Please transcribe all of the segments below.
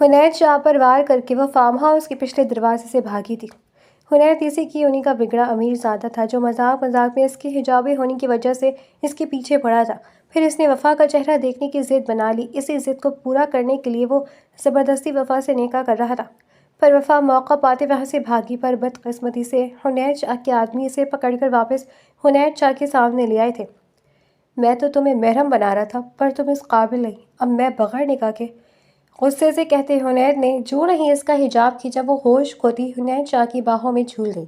حنیت شاہ پر وار کر کے وہ فارم ہاؤس کے پچھلے دروازے سے بھاگی تھی۔ حنیت اسی کی انہی کا بگڑا امیر زادہ تھا جو مذاق مذاق میں اس کے حجابی ہونے کی وجہ سے اس کے پیچھے پڑا تھا۔ پھر اس نے وفا کا چہرہ دیکھنے کی ضد بنا لی۔ اسی ضد کو پورا کرنے کے لیے وہ زبردستی وفا سے نکاح کر رہا تھا، پر وفا موقع پاتے وہاں سے بھاگی۔ پر بدقسمتی سے حنیت شاہ کے آدمی اسے پکڑ کر واپس حنیت شاہ کے سامنے لے آئے تھے۔ میں تو تمہیں محرم بنا رہا تھا، پر تم اس قابل نہیں، اب میں بغیر نکاح کے، غصے سے کہتے حنیت نے جو نہیں اس کا حجاب کھینچا۔ وہ ہوش کھوتی حنیت شاہ کی باہوں میں جھول گئی،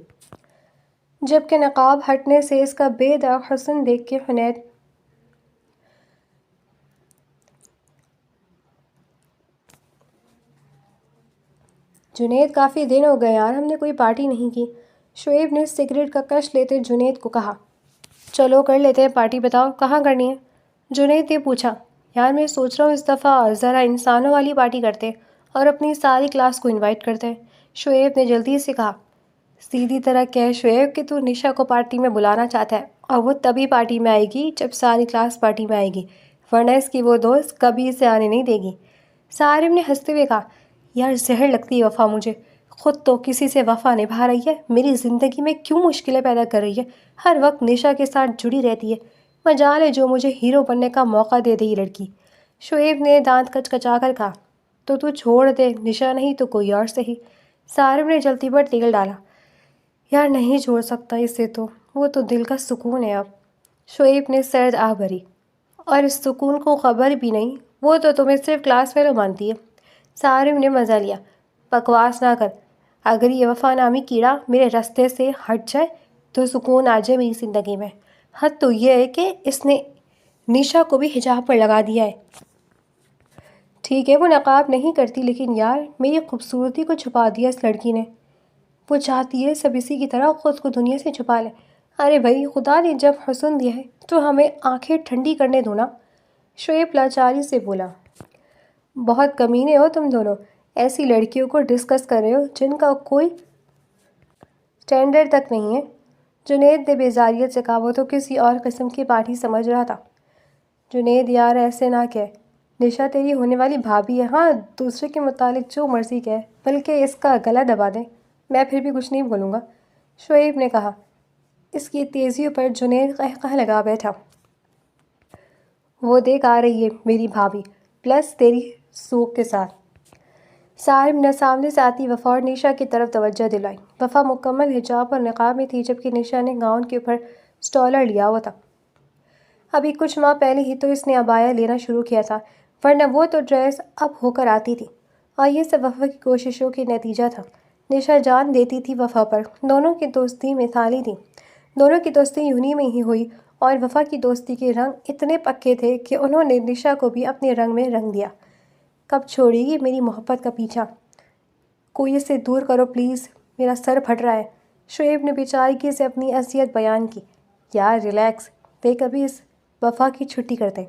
جبکہ نقاب ہٹنے سے اس کا بے داغ حسن دیکھ کے جنید کافی دن ہو گئے یار، ہم نے کوئی پارٹی نہیں کی۔ شعیب نے سگریٹ کا کش لیتے جنید کو کہا۔ چلو کر لیتے ہیں پارٹی، بتاؤ کہاں کرنی ہے؟ جنید نے پوچھا۔ یار میں سوچ رہا ہوں اس دفعہ ذرا انسانوں والی پارٹی کرتے ہیں اور اپنی ساری کلاس کو انوائٹ کرتے ہیں، شعیب نے جلدی سے کہا۔ سیدھی طرح کہہ شعیب کہ تو نشا کو پارٹی میں بلانا چاہتا ہے، اور وہ تبھی پارٹی میں آئے گی جب ساری کلاس پارٹی میں آئے گی، ورنہ اس کی وہ دوست کبھی اسے آنے نہیں دے گی۔ صارم نے ہنستے ہوئے کہا۔ یار زہر لگتی ہے وفا مجھے، خود تو کسی سے وفا نبھا رہی ہے، میری زندگی میں کیوں مشکلیں پیدا کر رہی ہے، ہر وقت نشا کے ساتھ جڑی رہتی ہے، مجال ہے جو مجھے ہیرو بننے کا موقع دے دے یہ لڑکی، شعیب نے دانت کچکچا کر کہا۔ تو چھوڑ دے، نشا نہیں تو کوئی اور صحیح، صارم نے جلتی پر تیل ڈالا۔ یار نہیں چھوڑ سکتا اسے، تو وہ تو دل کا سکون ہے اب، شعیب نے سرد آہ بھری۔ اور اس سکون کو خبر بھی نہیں، وہ تو تمہیں صرف کلاس فیلو مانتی ہے، صارم نے مزہ لیا۔ بکواس نہ کر، اگر یہ وفا نامی کیڑا میرے راستے سے ہٹ جائے تو سکون آ جائے میری زندگی میں۔ حد تو یہ ہے کہ اس نے نشا کو بھی حجاب پر لگا دیا ہے۔ ٹھیک ہے وہ نقاب نہیں کرتی، لیکن یار میری خوبصورتی کو چھپا دیا اس لڑکی نے، وہ چاہتی ہے سب اسی کی طرح خود کو دنیا سے چھپا لے۔ ارے بھائی خدا نے جب حسن دیا ہے تو ہمیں آنکھیں ٹھنڈی کرنے دو نا، شعیب لاچاری سے بولا۔ بہت کمینے ہو تم دونوں، ایسی لڑکیوں کو ڈسکس کر رہے ہو جن کا کوئی سٹینڈرڈ تک نہیں ہے، جنید نے بیزاریت سے کہا۔ وہ تو کسی اور قسم کی پارٹی سمجھ رہا تھا۔ جنید یار ایسے نہ کہہ، نشا تیری ہونے والی بھابھی ہے، ہاں دوسرے کے متعلق جو مرضی کہے، بلکہ اس کا گلا دبا دے، میں پھر بھی کچھ نہیں بولوں گا، شعیب نے کہا۔ اس کی تیزیوں پر جنید قہقہ لگا بیٹھا۔ وہ دیکھ آ رہی ہے میری بھابھی، پلس تیری سوک کے ساتھ۔ صارم نے سامنے سے آتی وفا اور نشا کی طرف توجہ دلائی۔ وفا مکمل حجاب اور نقاب میں تھی، جبکہ نشا نے گاؤن کے اوپر سٹالر لیا ہوا تھا۔ ابھی کچھ ماہ پہلے ہی تو اس نے عبایا لینا شروع کیا تھا، ورنہ وہ تو ڈریس اب ہو کر آتی تھی، اور یہ سب وفا کی کوششوں کے نتیجہ تھا۔ نشا جان دیتی تھی وفا پر، دونوں کی دوستی مثالی تھی، دونوں کی دوستی یونہی میں ہی ہوئی، اور وفا کی دوستی کے رنگ اتنے پکے تھے کہ انہوں نے نشا کو بھی اپنے رنگ میں رنگ دیا۔ کب چھوڑے گی میری محبت کا پیچھا؟ کوئی اسے دور کرو پلیز، میرا سر پھٹ رہا ہے، شعیب نے بیچارگی سے اپنی اذیت بیان کی۔ یار ریلیکس، دیکھ ابھی اس وفا کی چھٹی کرتے۔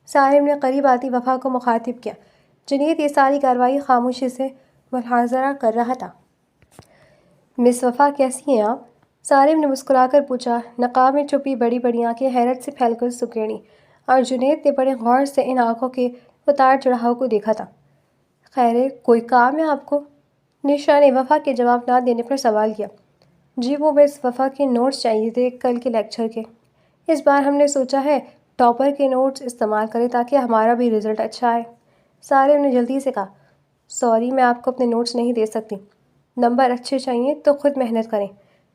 صارم نے قریب آتی وفا کو مخاطب کیا۔ جنید یہ ساری کارروائی خاموشی سے ملاحظہ کر رہا تھا۔ مس وفا کیسی ہیں آپ؟ صارم نے مسکرا کر پوچھا۔ نقاب میں چھپی بڑی بڑی آنکھیں حیرت سے پھیل کر سکیڑیں، اور جنید نے بڑے غور سے ان آنکھوں کے اتار چڑھاؤ کو دیکھا تھا۔ خیر ہے، کوئی کام ہے آپ کو؟ نشا نے وفا کے جواب نہ دینے پر سوال کیا۔ جی وہ بس وفا کے نوٹس چاہیے تھے کل کے لیکچر کے، اس بار ہم نے سوچا ہے ٹاپر کے نوٹس استعمال کریں تاکہ ہمارا بھی رزلٹ اچھا آئے، صارم نے جلدی سے کہا۔ سوری میں آپ کو اپنے نوٹس نہیں دے سکتی، نمبر اچھے چاہیے تو خود محنت کریں،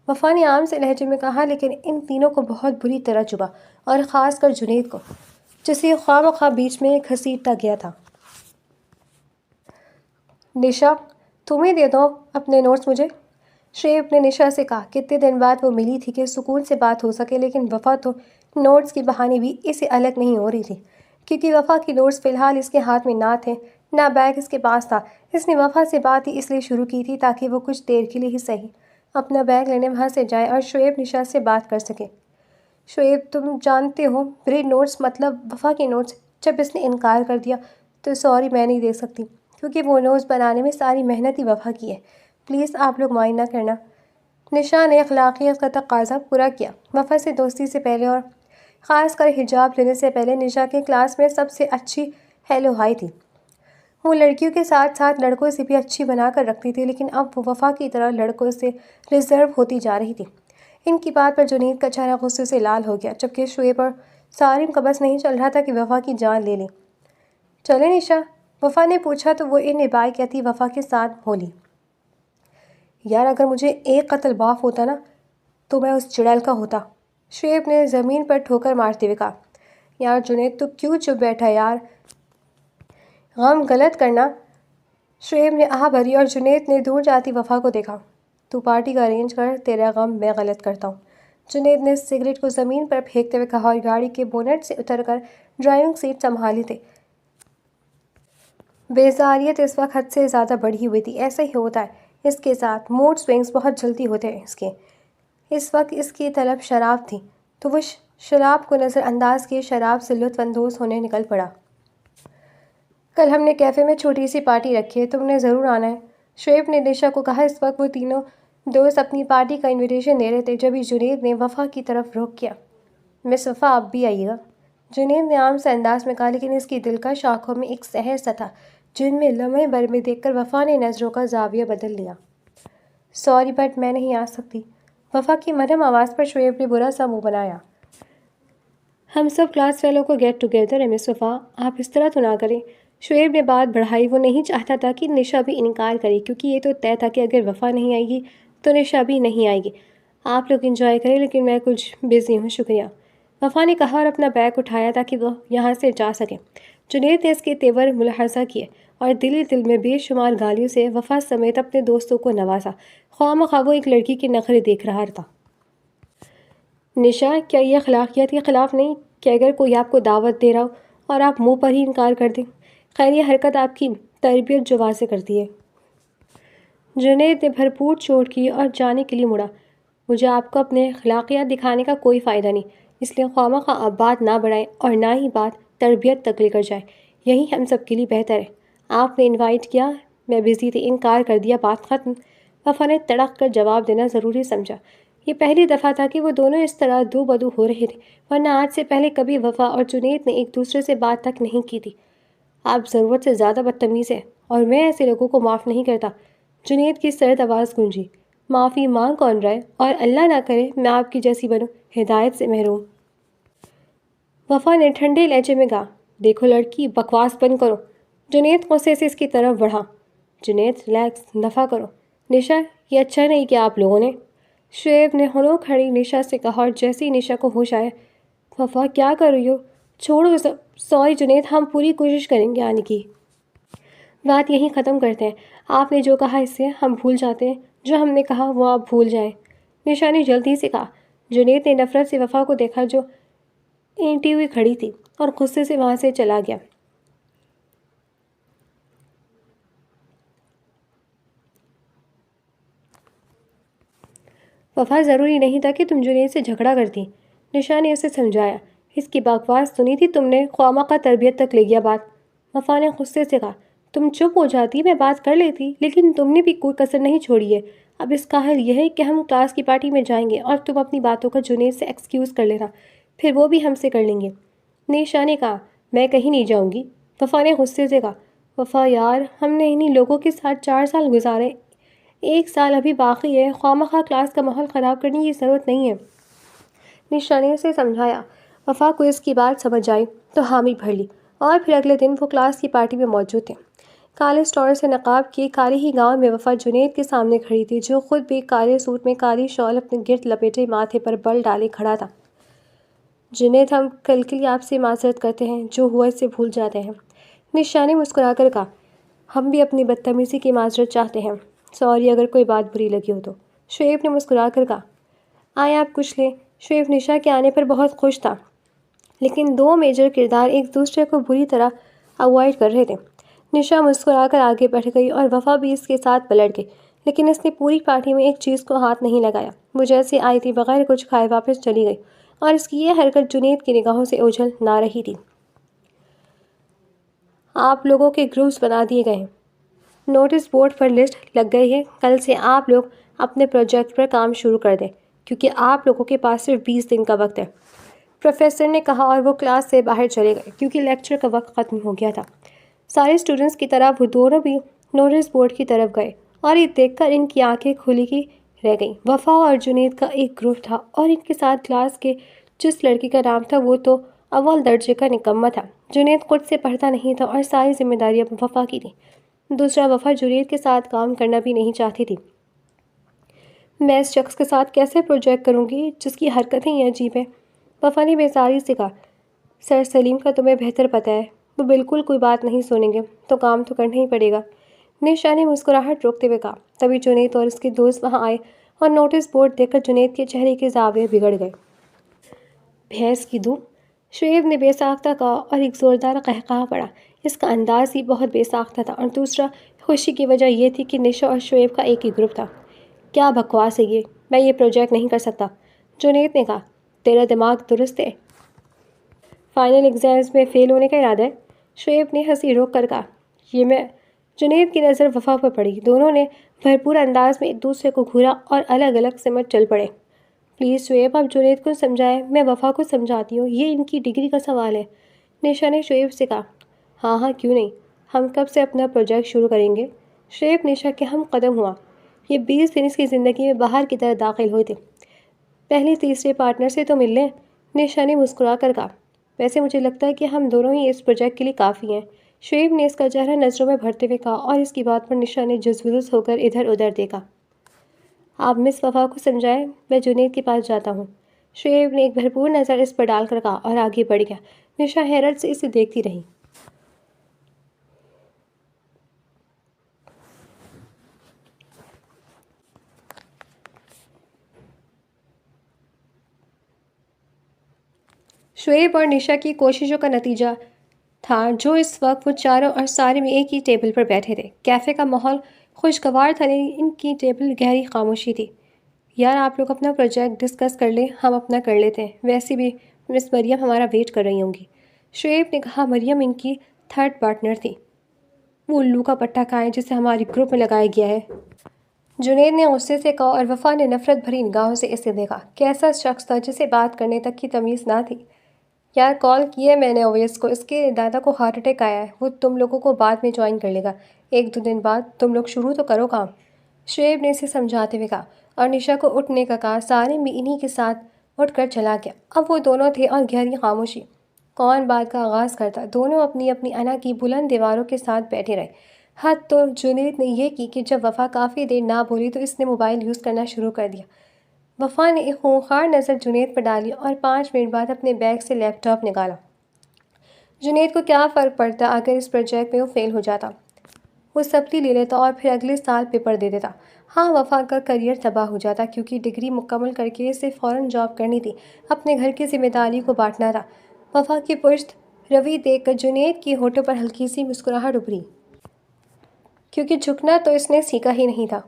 وفا نے عام سے لہجے میں کہا، لیکن ان تینوں کو بہت بری طرح چبھا، اور خاص کر جنید کو، جسے خواہ مخواہ بیچ میں گھسیٹتا گیا تھا۔ نشا تمہیں دے دو اپنے نوٹس مجھے، شعیب نے نشا سے کہا۔ کتنے دن بعد وہ ملی تھی کہ سکون سے بات ہو سکے، لیکن وفا تو نوٹس کے بہانے بھی اسے الگ نہیں ہو رہی تھی، کیونکہ وفا کے نوٹس فی الحال اس کے ہاتھ میں نہ تھے، نہ بیگ اس کے پاس تھا۔ اس نے وفا سے بات ہی اس لیے شروع کی تھی تاکہ وہ کچھ دیر کے لیے ہی صحیح اپنا بیگ لینے وہاں سے جائے اور شعیب نشا سے بات کر سکے۔ شعیب تم جانتے ہو میرے نوٹس مطلب وفا کے نوٹس، جب اس نے انکار کر دیا تو سوری میں نہیں دے سکتی، کیونکہ وہ نوٹس بنانے میں ساری محنت ہی وفا کی ہے، پلیز آپ لوگ مائنڈ نہ کرنا۔ نشا نے اخلاقیات کا تقاضا پورا کیا۔ وفا سے دوستی سے پہلے اور خاص کر حجاب لینے سے پہلے نشا کے کلاس میں سب سے اچھی ہیلو ہائی تھی۔ وہ لڑکیوں کے ساتھ ساتھ لڑکوں سے بھی اچھی بنا کر رکھتی تھی، لیکن اب وہ وفا کی طرح لڑکوں سے ریزرو ہوتی جا رہی تھی۔ ان کی بات پر جنید کا چہرہ غصے سے لال ہو گیا، جبکہ شعیب اور سارم کا بس نہیں چل رہا تھا کہ وفا کی جان لے لیں۔ چلے نشا؟ وفا نے پوچھا تو وہ ان بائے کہتی وفا کے ساتھ بولی، یار اگر مجھے ایک قتل معاف ہوتا نا تو میں اس چڑیل کا ہوتا۔ شعیب نے زمین پر ٹھوکر مارتے ہوئے کہا، یار جنید تو کیوں چپ بیٹھا یار، غم غلط کرنا۔ شعیب نے آہ بھری اور جنید نے دور جاتی وفا کو دیکھا۔ تو پارٹی کا ارینج کر، تیرا غم میں غلط کرتا ہوں۔ جنید نے سگریٹ کو زمین پر پھینکتے ہوئے کہا اور گاڑی کے بونٹ سے اتر کر ڈرائیونگ سیٹ سنبھالی تھی۔ بیزاریت اس وقت حد سے زیادہ بڑھی ہوئی تھی۔ ایسا ہی ہوتا ہے اس کے ساتھ، موڈ سوئنگز بہت جلدی ہوتے ہیں اس کے۔ اس وقت اس کی طلب شراب تھی تو وہ شراب کو نظر انداز کیے شراب سے لطف اندوز ہونے نکل پڑا۔ کل ہم نے کیفے میں چھوٹی سی پارٹی رکھی ہے، تم نے ضرور آنا ہے، شعیب نے نشا کو کہا۔ اس وقت وہ تینوں دوست اپنی پارٹی کا انویٹیشن دے رہے تھے جبھی جنید نے وفا کی طرف رخ کیا۔ مس وفا آپ بھی آئیے گا، جنید نے عام سے انداز میں کہا، لیکن اس کی دلکش آنکھوں میں ایک سحر سا تھا جن میں لمحے بھر میں دیکھ کر وفا نے نظروں کا زاویہ بدل لیا۔ سوری بٹ میں نہیں آ سکتی، وفا کی مدھم آواز پر شعیب نے برا سا منہ بنایا۔ ہم سب کلاس فیلو کو گیٹ ٹوگیدر ہے مس وفا، آپ اس طرح تو نہ کریں۔ شعیب نے بات بڑھائی، وہ نہیں چاہتا تھا کہ نشا بھی انکار کرے، کیونکہ یہ تو طے تھا کہ اگر وفا نہیں آئے گی تو نشا بھی نہیں آئے گی۔ آپ لوگ انجوائے کریں، لیکن میں کچھ بزی ہوں، شکریہ، وفا نے کہا اور اپنا بیگ اٹھایا تاکہ وہ یہاں سے جا سکے۔ جنید نے اس کے تیور ملاحظہ کیے اور دل میں بے شمار گالیوں سے وفا سمیت اپنے دوستوں کو نوازا۔ خواہ مخواہ وہ ایک لڑکی کے نخرے دیکھ رہا تھا۔ نشا، کیا یہ اخلاقیات کے خلاف نہیں کہ اگر کوئی آپ کو دعوت دے رہا ہو اور آپ منہ پر ہی انکار کر دیں؟ خیر یہ حرکت آپ کی تربیت جو واضح کرتی ہے۔ جنید نے بھرپور چوٹ کی اور جانے کے لیے مڑا۔ مجھے آپ کو اپنے اخلاقیات دکھانے کا کوئی فائدہ نہیں، اس لیے خواہ مخواہ آپ بات نہ بڑھائیں اور نہ ہی بات تربیت تک لے کر جائیں، یہی ہم سب کے لیے بہتر ہے۔ آپ نے انوائٹ کیا، میں بزی تھی، انکار کر دیا، بات ختم، وفا نے تڑک کر جواب دینا ضروری سمجھا۔ یہ پہلی دفعہ تھا کہ وہ دونوں اس طرح دو بدو ہو رہے تھے، ورنہ آج سے پہلے کبھی وفا اور جنید نے ایک دوسرے سے بات تک نہیں کی تھی۔ آپ ضرورت سے زیادہ بدتمیز ہیں اور میں ایسے لوگوں کو معاف نہیں کرتا، جنید کی سرد آواز گونجی۔ معافی مانگ کون رہا ہے، اور اللہ نہ کرے میں آپ کی جیسی بنوں، ہدایت سے محروم۔ وفا نے ٹھنڈے لہجے میں کہا، دیکھو لڑکی، بکواس بند کرو۔ جنید غصے سے اس کی طرف بڑھا۔ جنید ریلیکس، دفع کرو۔ نشا، یہ اچھا نہیں کہ آپ لوگوں نے، شعیب نے ہنو کھڑی نشا سے کہا اور جیسے ہی نشا کو ہوش آیا، وفا کیا کر رہی ہو، چھوڑو سب، سوری جنید، ہم پوری کوشش کریں گے آنے کی۔ بات یہیں ختم کرتے ہیں، آپ نے جو کہا اس سے ہم بھول جاتے ہیں، جو ہم نے کہا وہ آپ بھول جائیں، نشا نے جلدی سے کہا۔ جنید نے نفرت سے وفا کو دیکھا جو اینٹی ہوئی کھڑی تھی اور غصے سے وہاں سے چلا گیا۔ وفا ضروری نہیں تھا کہ تم جنید سے جھگڑا کرتی، نشا نے اسے سمجھایا، اس کی بکواس سنی تھی تم نے، خواہ مخواہ تربیت تک لے گیا بات۔ وفا نے غصے سے کہا، تم چپ ہو جاتی، میں بات کر لیتی، لیکن تم نے بھی کوئی کسر نہیں چھوڑی ہے۔ اب اس کا حل یہ ہے کہ ہم کلاس کی پارٹی میں جائیں گے اور تم اپنی باتوں کا جنید سے ایکسکیوز کر لینا، پھر وہ بھی ہم سے کر لیں گے۔ نشا نے کہا، میں کہیں نہیں جاؤں گی، وفا نے غصے سے کہا۔ وفا یار، ہم نے انہی لوگوں کے ساتھ 4 سال گزارے، 1 سال ابھی باقی ہے، خواہ مخواہ کلاس کا ماحول خراب کرنے کی ضرورت نہیں ہے، نشا نے اسے سمجھایا۔ وفا کو اس کی بات سمجھ آئی تو حامی بھر لی، اور پھر اگلے دن وہ کلاس کی پارٹی میں موجود تھے۔ کالے اسٹور سے نقاب کیے کالے ہی گاؤن میں وفا جنید کے سامنے کھڑی تھی، جو خود بھی کالے سوٹ میں کالی شال اپنے گرد لپیٹے ماتھے پر بل ڈالے کھڑا تھا۔ جنید، ہم کل کے لیے آپ سے معذرت کرتے ہیں، جو ہوا اسے بھول جاتے ہیں، نشا نے مسکرا کر کہا۔ ہم بھی اپنی بدتمیزی کی معذرت چاہتے ہیں، سوری اگر کوئی بات بری لگی ہو تو، شعیب نے مسکرا کر کہا۔ آئے آپ کچھ لیں، شعیب نشا کے آنے پر بہت خوش تھا، لیکن 2 میجر کردار ایک دوسرے کو بری طرح اوائڈ کر رہے تھے۔ نشا مسکرا کر آگے بڑھ گئی اور وفا بھی اس کے ساتھ پلٹ گئی، لیکن اس نے پوری پارٹی میں ایک چیز کو ہاتھ نہیں لگایا۔ وہ جیسے آئی تھی بغیر کچھ کھائے واپس چلی گئی، اور اس کی یہ حرکت جنید کی نگاہوں سے اوجھل نہ رہی تھی۔ آپ لوگوں کے گروپس بنا دیے گئے ہیں، نوٹس بورڈ پر لسٹ لگ گئی ہے، کل سے آپ لوگ اپنے پروجیکٹ پر کام شروع کر دیں، کیونکہ آپ لوگوں کے پاس صرف 20 دن کا وقت ہے، پروفیسر نے کہا، اور وہ کلاس سے باہر چلے گئے کیونکہ لیکچر کا وقت ختم ہو گیا تھا۔ سارے اسٹوڈنٹس کی طرح وہ دونوں بھی نوٹس بورڈ کی طرف گئے اور یہ دیکھ کر ان کی آنکھیں کھلی کی رہ گئیں۔ وفا اور جنید کا ایک گروپ تھا اور ان کے ساتھ کلاس کے جس لڑکی کا نام تھا وہ تو اول درجے کا نکمہ تھا۔ جنید خود سے پڑھتا نہیں تھا اور ساری ذمہ داریاں وفا کی تھیں۔ دوسرا، وفا جنید کے ساتھ کام کرنا بھی نہیں چاہتی تھی۔ میں اس شخص کے ساتھ کیسے پروجیکٹ کروں گی جس کی حرکتیں ہی عجیب ہیں؟ وفا نے بیزاری سے کہا، سر سلیم کا تمہیں بہتر پتہ ہے، وہ بالکل کوئی بات نہیں سنیں گے، تو کام تو کرنا ہی پڑے گا۔ نشا نے مسکراہٹ روکتے ہوئے کہا۔ تبھی جنید اور اس کے دوست وہاں آئے اور نوٹس بورڈ دیکھ کر جنید کے چہرے کے زاویے بگڑ گئے۔ بھینس کی دو، شعیب نے بے ساختہ کہا اور ایک زوردار قہقہہ پڑا۔ اس کا انداز ہی بہت بے ساختہ تھا اور دوسرا خوشی کی وجہ یہ تھی کہ نشا اور شعیب کا ایک ہی گروپ تھا۔ کیا بکواس ہے یہ، میں یہ پروجیکٹ نہیں کر سکتا، جنید نے کہا۔ تیرا دماغ درست ہے؟ فائنل ایگزامز میں فیل ہونے کا ارادہ ہے؟ شعیب نے ہنسی روک کر کہا۔ یہ میں جنید کی نظر وفا پر پڑی۔ دونوں نے بھرپور انداز میں ایک دوسرے کو گھورا اور الگ الگ سمت چل پڑے۔ پلیز شعیب، آپ جنید کو سمجھائیں، میں وفا کو سمجھاتی ہوں، یہ ان کی ڈگری کا سوال ہے۔ نشا نے شعیب سے کہا۔ ہاں ہاں کیوں نہیں، ہم کب سے اپنا پروجیکٹ شروع کریں گے؟ شعیب نشا کے ہم قدم ہوا۔ یہ 20 دن اس کی زندگی میں باہر کی طرح داخل ہوئے تھے۔ پہلے تیسرے پارٹنر سے تو مل لیں، نشا نے مسکرا کر کہا۔ ویسے مجھے لگتا ہے کہ ہم دونوں ہی اس پروجیکٹ کے لیے کافی ہیں، شعیب نے اس کا چہرہ نظروں میں بھرتے ہوئے کہا اور اس کی بات پر نشا نے جزبجز ہو کر ادھر ادھر دیکھا۔ آپ مس وفا کو سمجھائیں، میں جنید کے پاس جاتا ہوں، شعیب نے ایک بھرپور نظر اس پر ڈال کر کہا اور آگے بڑھ گیا۔ نشا حیرت سے اسے دیکھتی رہی۔ شعیب اور نشا کی کوششوں کا نتیجہ تھا جو اس وقت وہ چاروں اور سارے میں ایک ہی ٹیبل پر بیٹھے تھے۔ کیفے کا ماحول خوشگوار تھا لیکن ان کی ٹیبل گہری خاموشی تھی۔ یار آپ لوگ اپنا پروجیکٹ ڈسکس کر لیں، ہم اپنا کر لیتے ہیں، ویسے بھی مس مریم ہمارا ویٹ کر رہی ہوں گی، شعیب نے کہا۔ مریم ان کی تھرڈ پارٹنر تھی۔ وہ الو کا پٹا کھائیں جسے ہمارے گروپ میں لگایا گیا ہے، جنید نے غصے سے کہا اور وفا نے نفرت بھری نگاہوں سے اسے دیکھا۔ کیسا شخص تھا جسے بات کرنے تک کی تمیز نہ تھی؟ یار کال کی ہے میں نے اویس کو، اس کے دادا کو ہارٹ اٹیک آیا ہے، وہ تم لوگوں کو بعد میں جوائن کر لے گا، 1-2 دن بعد، تم لوگ شروع تو کرو کام، شعیب نے اسے سمجھاتے ہوئے کہا اور نشا کو اٹھنے کا کہا۔ سارے بھی انہی کے ساتھ اٹھ کر چلا گیا۔ اب وہ دونوں تھے اور گہری خاموشی۔ کون بات کا آغاز کرتا؟ دونوں اپنی اپنی انا کی بلند دیواروں کے ساتھ بیٹھے رہے۔ حد تو جنید نے یہ کی کہ جب وفا کافی دیر نہ بولی تو اس نے موبائل یوز کرنا شروع کر دیا۔ وفا نے ایک خونخوار نظر جنید پر ڈالی اور 5 منٹ بعد اپنے بیگ سے لیپ ٹاپ نکالا۔ جنید کو کیا فرق پڑتا اگر اس پروجیکٹ میں وہ فیل ہو جاتا؟ وہ سپلی لے لیتا اور پھر اگلے سال پیپر دے دیتا۔ ہاں، وفا کا کریئر تباہ ہو جاتا کیونکہ ڈگری مکمل کر کے اسے فوراً جاب کرنی تھی، اپنے گھر کی ذمہ داری کو بانٹنا تھا۔ وفا کی پشت روی دیکھ کر جنید کی ہونٹوں پر ہلکی سی مسکراہٹ ابھری، کیونکہ جھکنا تو اس نے سیکھا ہی نہیں تھا،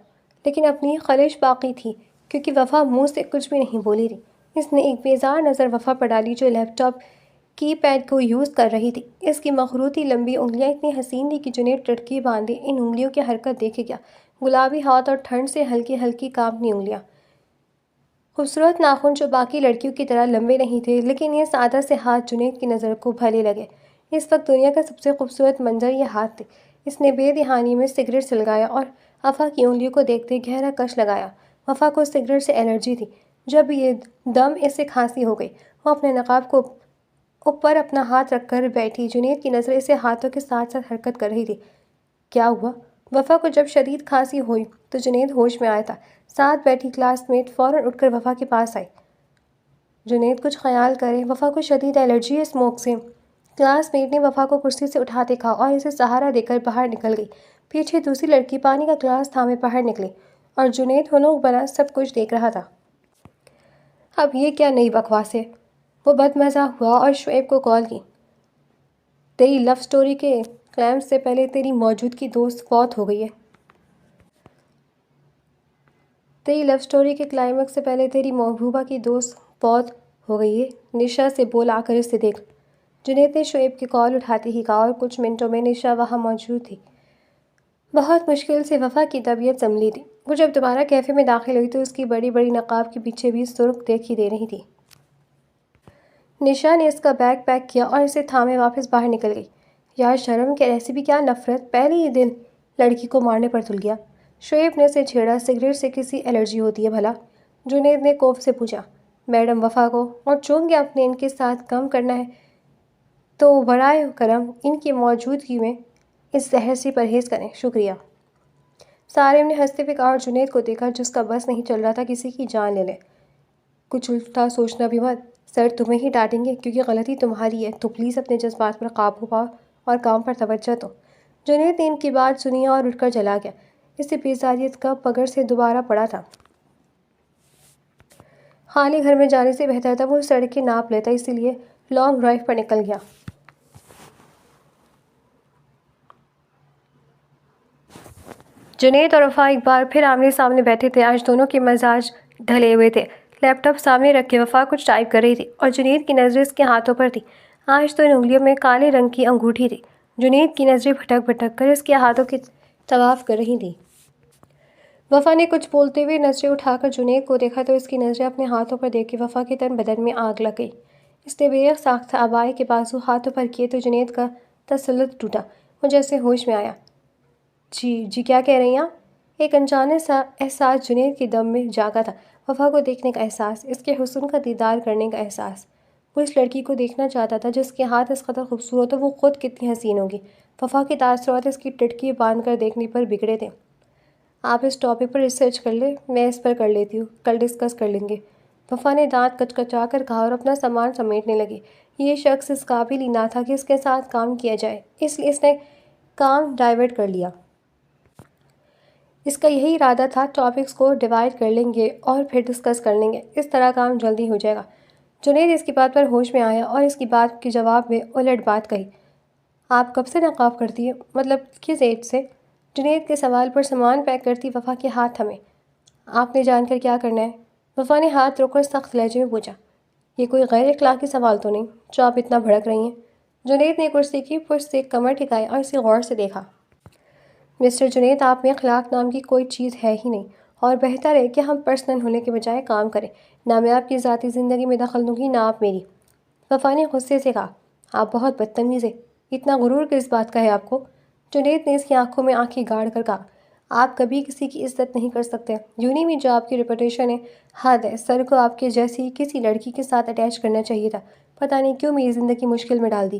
لیکن اپنی خلش باقی تھی کیونکہ وفا منہ سے کچھ بھی نہیں بولی تھی۔ اس نے ایک بیزار نظر وفا پر ڈالی جو لیپ ٹاپ کی پیڈ کو یوز کر رہی تھی۔ اس کی مخروطی لمبی انگلیاں اتنی حسین تھیں کہ جنید ٹٹکی باندھے ان انگلیوں کی حرکت دیکھے گیا۔ گلابی ہاتھ اور ٹھنڈ سے ہلکی ہلکی کانپتی انگلیاں، خوبصورت ناخن جو باقی لڑکیوں کی طرح لمبے نہیں تھے، لیکن یہ سادہ سے ہاتھ جنید کی نظر کو بھلے لگے۔ اس وقت دنیا کا سب سے خوبصورت منظر یہ ہاتھ تھے۔ اس نے بے دہانی میں سگریٹ سلگایا اور وفا کی انگلیوں کو دیکھتے گہرا کش لگایا۔ وفا کو سگریٹ سے الرجی تھی۔ جب یہ دم اسے کھانسی ہو گئی، وہ اپنے نقاب کو اوپر اپنا ہاتھ رکھ کر بیٹھی۔ جنید کی نظر اسے ہاتھوں کے ساتھ ساتھ حرکت کر رہی تھی۔ کیا ہوا؟ وفا کو جب شدید کھانسی ہوئی تو جنید ہوش میں آیا تھا۔ ساتھ بیٹھی کلاس میٹ فوراً اٹھ کر وفا کے پاس آئی۔ جنید کچھ خیال کرے، وفا کو شدید الرجی ہے اسموک سے، کلاس میٹ نے وفا کو کرسی سے اٹھا دکھا اور اسے سہارا دے کر باہر نکل گئی۔ پیچھے دوسری لڑکی پانی کا گلاس تھامے باہر نکلی اور جنید ہنوک بنا سب کچھ دیکھ رہا تھا۔ اب یہ کیا نئی بکواس ہے؟ وہ بدمزہ ہوا اور شعیب کو کال کی۔ تیری لو سٹوری کے کلائمیکس سے پہلے تیری موجودگی دوست فوت ہو گئی ہے۔ تیری لو سٹوری کے کلائمیکس سے پہلے تیری محبوبہ کی دوست فوت ہو گئی ہے، نشا سے بول آ کر اسے دیکھ، جنید نے شعیب کی کال اٹھاتے ہی کہا اور کچھ منٹوں میں نشا وہاں موجود تھی۔ بہت مشکل سے وفا کی طبیعت سنبھلی تھی۔ وہ جب دوبارہ کیفے میں داخل ہوئی تو اس کی بڑی بڑی نقاب کے پیچھے بھی سرخ دیکھی دے رہی تھی۔ نشا نے اس کا بیگ پیک کیا اور اسے تھامے واپس باہر نکل گئی۔ یار شرم کے ایسی بھی کیا نفرت، پہلے ہی دن لڑکی کو مارنے پر تل گیا۔ شعیب نے اسے چھیڑا، سگریٹ سے کسی الرجی ہوتی ہے بھلا؟ جنید نے کوف سے پوچھا۔ میڈم وفا کو اور چونکہ آپ نے ان کے ساتھ کام کرنا ہے تو برائے کرم ان کی موجودگی میں اس زہر سے پرہیز کریں، شکریہ۔ سارے نے ہنستے ہوئے کہا اور جنید کو دیکھا جس کا بس نہیں چل رہا تھا کسی کی جان لے لے۔ کچھ الٹا سوچنا بھی مت، سر تمہیں ہی ڈانٹیں گے کیونکہ غلطی تمہاری ہے، تو پلیز اپنے جذبات پر قابو پاؤ اور کام پر توجہ دو۔ جنید نے ان کی بات سنی اور اٹھ کر چلا گیا۔ اسے بیزاریت کا پگڑ سے دوبارہ پڑا تھا۔ خالی گھر میں جانے سے بہتر تھا وہ سڑکیں ناپ لیتا، اسی لیے لانگ ڈرائیو پر نکل گیا۔ جنید اور وفا ایک بار پھر آمنے سامنے بیٹھے تھے۔ آج دونوں کے مزاج ڈھلے ہوئے تھے۔ لیپ ٹاپ سامنے رکھ کے وفا کچھ ٹائپ کر رہی تھی اور جنید کی نظریں اس کے ہاتھوں پر تھی۔ آج تو ان انگلیوں میں کالے رنگ کی انگوٹھی تھی۔ جنید کی نظریں بھٹک بھٹک کر اس کے ہاتھوں کے طواف کر رہی تھیں۔ وفا نے کچھ بولتے ہوئے نظریں اٹھا کر جنید کو دیکھا تو اس کی نظریں اپنے ہاتھوں پر دیکھ کے وفا کے تن بدن میں آگ لگ گئی۔ اس نے بے ساختہ عبائی کے بازو ہاتھوں پر کیے تو جنید کا تسلط ٹوٹا۔ وہ جیسے ہوش میں آیا۔ جی کیا کہہ رہی ہیں آپ؟ ایک انجانے سا احساس جنید کے دم میں جاگا تھا۔ وفا کو دیکھنے کا احساس، اس کے حسن کا دیدار کرنے کا احساس۔ وہ اس لڑکی کو دیکھنا چاہتا تھا جس کے ہاتھ اس قدر خوبصورت ہو، وہ خود کتنی حسین ہوگی۔ وفا کے تاثرات اس کی ٹٹکی باندھ کر دیکھنے پر بگڑے تھے۔ آپ اس ٹاپک پر ریسرچ کر لیں، میں اس پر کر لیتی ہوں، کل ڈسکس کر لیں گے۔ وفا نے دانت کچکچا کر کہا اور اپنا سامان سمیٹنے لگی۔ یہ شخص اس قابل ہی نہ تھا کہ اس کے ساتھ کام کیا جائے، اس لیے اس نے کام ڈائیورٹ کر لیا۔ اس کا یہی ارادہ تھا، ٹاپکس کو ڈیوائڈ کر لیں گے اور پھر ڈسکس کر لیں گے، اس طرح کام جلدی ہو جائے گا۔ جنید اس کی بات پر ہوش میں آیا اور اس کی بات کے جواب میں الٹ بات کہی۔ آپ کب سے نقاب کرتی ہیں؟ مطلب کس ایج سے؟ جنید کے سوال پر سامان پیک کرتی وفا کے ہاتھ تھمے۔ آپ نے جان کر کیا کرنا ہے؟ وفا نے ہاتھ روک کر سخت لہجے میں پوچھا۔ یہ کوئی غیر اخلاقی سوال تو نہیں جو آپ اتنا بھڑک رہی ہیں؟ جنید نے کرسی کی پشت سے کمر ٹھکائی اور اسے غور سے دیکھا۔ مسٹر جنید، آپ میں اخلاق نام کی کوئی چیز ہے ہی نہیں، اور بہتر ہے کہ ہم پرسنل ہونے کے بجائے کام کریں۔ نہ میں آپ کی ذاتی زندگی میں دخل دوں گی، نہ آپ میری۔ وفا نے غصے سے کہا۔ آپ بہت بدتمیز ہیں، اتنا غرور کس بات کا ہے آپ کو؟ جنید نے اس کی آنکھوں میں آنکھیں گاڑ کر کہا۔ آپ کبھی کسی کی عزت نہیں کر سکتے، یونی میں جو آپ کی ریپوٹیشن ہے، حد ہے۔ سر کو آپ کے جیسی کسی لڑکی کے ساتھ اٹیچ کرنا چاہیے تھا، پتہ نہیں کیوں میری زندگی مشکل میں ڈال دی۔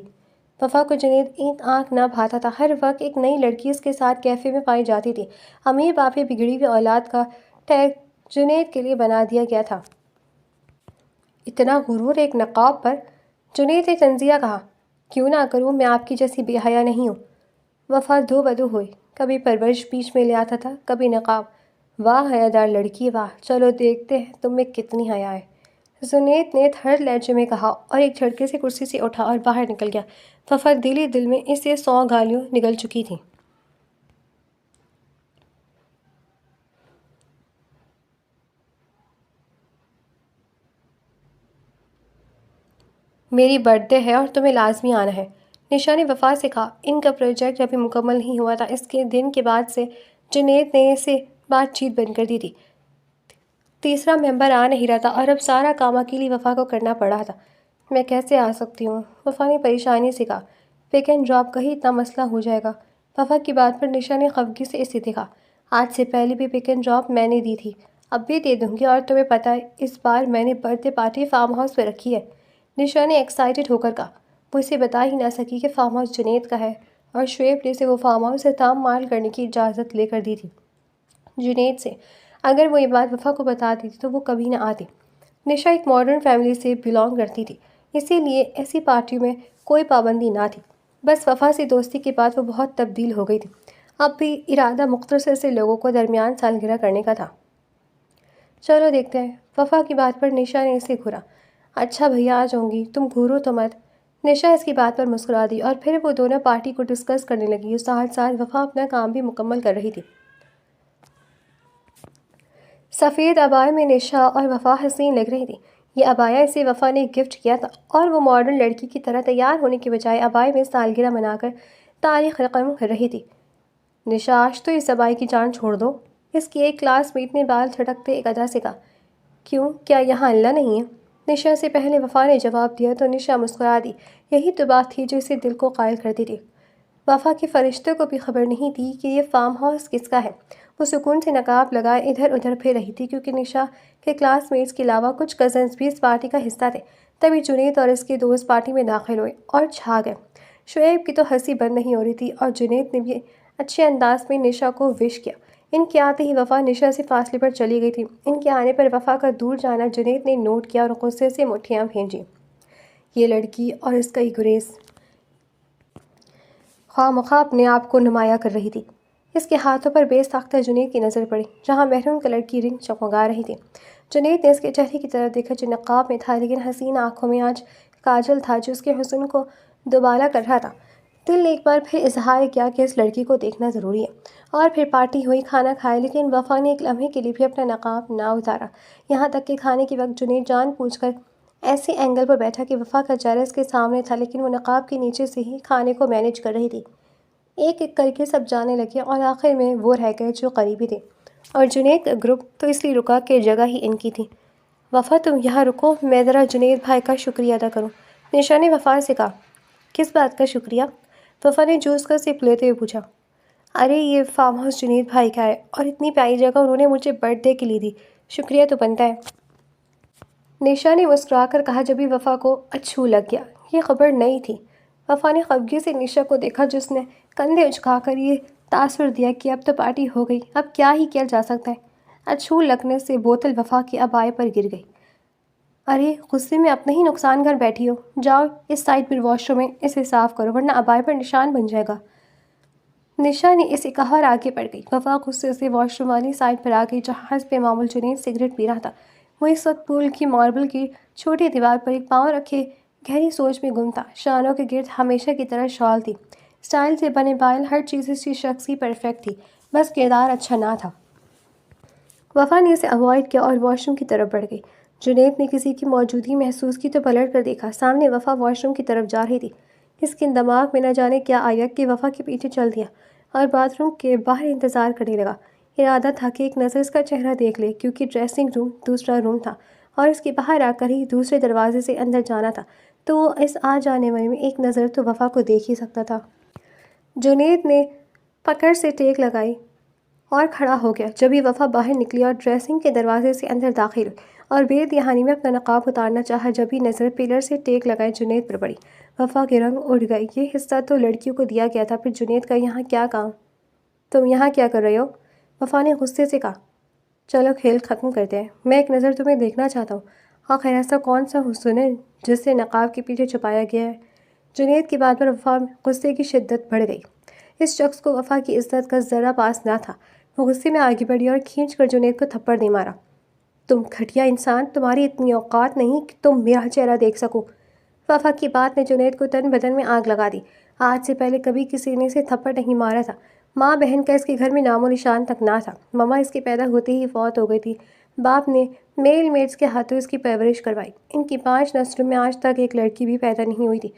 وفا کو جنید ایک آنکھ نہ بھاتا تھا، ہر وقت ایک نئی لڑکی اس کے ساتھ کیفے میں پائی جاتی تھی۔ امیر باپ یا بگڑی ہوئی اولاد کا ٹیگ جنید کے لیے بنا دیا گیا تھا۔ اتنا غرور ایک نقاب پر؟ جنید نے تنزیہ کہا۔ کیوں نہ کروں، میں آپ کی جیسی بے حیا نہیں ہوں۔ وفا دو بدو ہوئی، کبھی پرورش بیچ میں لے آتا تھا، کبھی نقاب۔ واہ حیادار لڑکی، واہ، چلو دیکھتے ہیں تم میں کتنی حیا ہے، جنید نے تھرڈ لہجے میں کہا اور ایک جھٹکے سے کرسی سے اٹھا اور باہر نکل گیا۔ وفا دل ہی دل میں اس سے 100 گالیوں نگل چکی تھیں۔ میری برتھ ڈے ہے اور تمہیں لازمی آنا ہے، نشا نے وفا سے کہا۔ ان کا پروجیکٹ ابھی مکمل نہیں ہوا تھا، اس کے دن کے بعد سے جنید نے اسے بات چیت بند کر دی تھی۔ تیسرا ممبر آ نہیں رہا تھا اور اب سارا کام اکیلی وفا کو کرنا پڑ رہا تھا۔ میں کیسے آ سکتی ہوں؟ وفا نے پریشانی سے کہا۔ پک اینڈ ڈراپ کا ہی اتنا مسئلہ ہو جائے گا؟ وفا کی بات پر نشا نے خفگی سے اسے دیکھا۔ آج سے پہلے بھی پک اینڈ ڈراپ میں نے دی تھی، اب بھی دے دوں گی، اور تمہیں پتہ ہے اس بار میں نے birth day party farm house پہ رکھی ہے، نشا نے ایکسائٹڈ ہو کر کہا۔ وہ اسے بتا ہی نہ سکی کہ فارم ہاؤس جنید کا ہے اور شعیب نے اسے وہ فارم ہاؤس سے تام مال کرنے کی اجازت لے کر دی تھی جنید سے۔ اگر وہ یہ بات وفا کو بتا دیتی تو وہ کبھی نہ آتی۔ نشا ایک ماڈرن فیملی سے بلانگ کرتی تھی، اسی لیے ایسی پارٹیوں میں کوئی پابندی نہ تھی۔ بس وفا سے دوستی کے بعد وہ بہت تبدیل ہو گئی تھی۔ اب بھی ارادہ مختصر سے لوگوں کو درمیان سالگرہ کرنے کا تھا۔ چلو دیکھتے ہیں۔ وفا کی بات پر نشا نے اسے گھورا۔ اچھا بھیا، آ جاؤں گی، تم گھورو تو مت۔ نشا اس کی بات پر مسکرا دی اور پھر وہ دونوں پارٹی کو ڈسکس کرنے لگی اور ساتھ ساتھ وفا اپنا کام بھی مکمل کر رہی تھی۔ سفید عبایا میں نشا اور وفا حسین لگ رہی تھی۔ یہ عبایا اسے وفا نے گفٹ کیا تھا اور وہ ماڈرن لڑکی کی طرح تیار ہونے کے بجائے عبایا میں سالگرہ منا کر تاریخ رقم کر رہی تھی۔ نشا، آج تو اس عبایا کی جان چھوڑ دو، اس کی ایک کلاس میٹ نے بال جھٹکتے ایک ادا سے کہا۔ کیوں، کیا یہاں اللہ نہیں ہے؟ نشا سے پہلے وفا نے جواب دیا تو نشا مسکرا دی۔ یہی تو بات تھی جو اسے دل کو قائل کرتی تھی۔ وفا کے فرشتوں کو بھی خبر نہیں تھی کہ یہ فارم ہاؤس کس کا ہے۔ وہ سکون سے نقاب لگائے ادھر ادھر پھر رہی تھی کیونکہ نشا کے کلاس میٹس کے علاوہ کچھ کزنز بھی اس پارٹی کا حصہ تھے۔ تبھی جنید اور اس کے دوست پارٹی میں داخل ہوئے اور چھا گئے۔ شعیب کی تو ہنسی بند نہیں ہو رہی تھی اور جنید نے بھی اچھے انداز میں نشا کو وش کیا۔ ان کے آتے ہی وفا نشا سے فاصلے پر چلی گئی تھی۔ ان کے آنے پر وفا کا دور جانا جنید نے نوٹ کیا اور غصے سے مٹھیاں بھینجی۔ یہ لڑکی اور اس کا گریز خواہ مخواہ اپنے آپ کو نمایاں کر رہی تھی۔ اس کے ہاتھوں پر بے ساختہ جنید کی نظر پڑی جہاں میرون کلر کی رنگ چمگا رہی تھی۔ جنید نے اس کے چہرے کی طرف دیکھا جو نقاب میں تھا لیکن حسین آنکھوں میں آج کاجل تھا جو اس کے حسن کو دوبالا کر رہا تھا۔ دل نے ایک بار پھر اظہار کیا کہ اس لڑکی کو دیکھنا ضروری ہے۔ اور پھر پارٹی ہوئی، کھانا کھایا لیکن وفا نے ایک لمحے کے لیے بھی اپنا نقاب نہ اتارا۔ یہاں تک کہ کھانے کے وقت جنید جان بوجھ کر ایسے اینگل پر بیٹھا کہ وفا کا چہرہ اس کے سامنے تھا لیکن وہ نقاب کے نیچے سے ہی کھانے کو مینیج کر رہی تھی۔ ایک ایک کر کے سب جانے لگے اور آخر میں وہ رہ گئے جو قریبی تھے اور جنید کا گروپ تو اس لیے رکا کہ جگہ ہی ان کی تھی۔ وفا تم یہاں رکو، میں ذرا جنید بھائی کا شکریہ ادا کروں، نشا نے وفا سے کہا۔ کس بات کا شکریہ؟ وفا نے جوس کا سپ لیتے ہوئے پوچھا۔ ارے یہ فارم ہاؤس جنید بھائی کا ہے اور اتنی پیاری جگہ انہوں نے مجھے برتھ ڈے کے لیے دی، شکریہ تو بنتا ہے، نشا نے مسکرا کر کہا جبھی وفا کو اچھو لگ گیا۔ یہ خبر نئی تھی۔ وفا نے خفگی سے نشا کو دیکھا جس نے کندھے اچکا کر یہ تاثر دیا کہ اب تو پارٹی ہو گئی، اب کیا ہی کیا جا سکتا ہے۔ اچھو لگنے سے بوتل وفا کے ابائے پر گر گئی۔ ارے غصے میں اپنا ہی نقصان کر بیٹھی ہو، جاؤ اس سائڈ پر واش روم میں اسے صاف کرو ورنہ ابائے پر نشان بن جائے گا، نشا نے اسے کہا اور آگے بڑھ گئی۔ وفا غصے سے واش روم والی سائڈ پر آ گئی جہاں حسب معمول جنید سگریٹ پی رہا تھا۔ وہ اس وقت پول کی ماربل کی چھوٹی دیوار پر ایک پاؤں رکھے گہری سوچ میں گم تھا۔ شانوں کے گرد ہمیشہ کی طرح شال تھی، اسٹائل سے بنے بال، ہر چیز اس کی شخصی پرفیکٹ تھی، بس کردار اچھا نہ تھا۔ وفا نے اسے اوائڈ کیا اور واش روم کی طرف بڑھ گئی۔ جنید نے کسی کی موجودگی محسوس کی تو پلٹ کر دیکھا، سامنے وفا واش روم کی طرف جا رہی تھی۔ اس کے دماغ میں نہ جانے کیا آیا کہ وفا کے پیچھے چل دیا اور باتھ روم کے باہر انتظار کرنے لگا۔ ارادہ تھا کہ ایک نظر اس کا چہرہ دیکھ لے کیونکہ ڈریسنگ روم دوسرا روم تھا اور اس کے باہر آ کر ہی دوسرے دروازے سے اندر جانا تھا، تو وہ اس آ جانے والے میں ایک نظر تو وفا کو دیکھ ہی سکتا تھا۔ جنید نے پکڑ سے ٹیک لگائی اور کھڑا ہو گیا جبھی وفا باہر نکلی اور ڈریسنگ کے دروازے سے اندر داخل ہوئی اور بے دہانی میں اپنا نقاب اتارنا چاہا جبھی نظر پلر سے ٹیک لگائے جنید پر پڑی۔ وفا کے رنگ اڑ گئے، یہ حصہ تو لڑکیوں کو دیا گیا تھا، پھر جنید کا یہاں کیا کام؟ تم یہاں کیا کر رہے ہو؟ وفا نے غصے سے کہا۔ چلو کھیل ختم کرتے ہیں، میں ایک نظر تمہیں دیکھنا چاہتا ہوں، آخر ایسا کون سا حسن ہے جس سے نقاب کے پیچھے چھپایا گیا ہے؟ جنید کی بات پر وفا میں غصے کی شدت بڑھ گئی۔ اس شخص کو وفا کی عزت کا ذرہ پاس نہ تھا۔ وہ غصے میں آگے بڑھی اور کھینچ کر جنید کو تھپڑ دے مارا۔ تم گھٹیا انسان، تمہاری اتنی اوقات نہیں کہ تم میرا چہرہ دیکھ سکو۔ وفا کی بات نے جنید کو تن بدن میں آگ لگا دی۔ آج سے پہلے کبھی کسی نے اسے تھپڑ نہیں مارا تھا۔ ماں بہن کا اس کے گھر میں نام و نشان تک نہ تھا۔ ماما اس کے پیدا ہوتے ہی فوت ہو گئی تھی۔ باپ نے میل میٹس کے ہاتھوں اس کی پرورش کروائی۔ ان کی 5 نسلوں میں آج تک ایک لڑکی بھی پیدا نہیں ہوئی تھی۔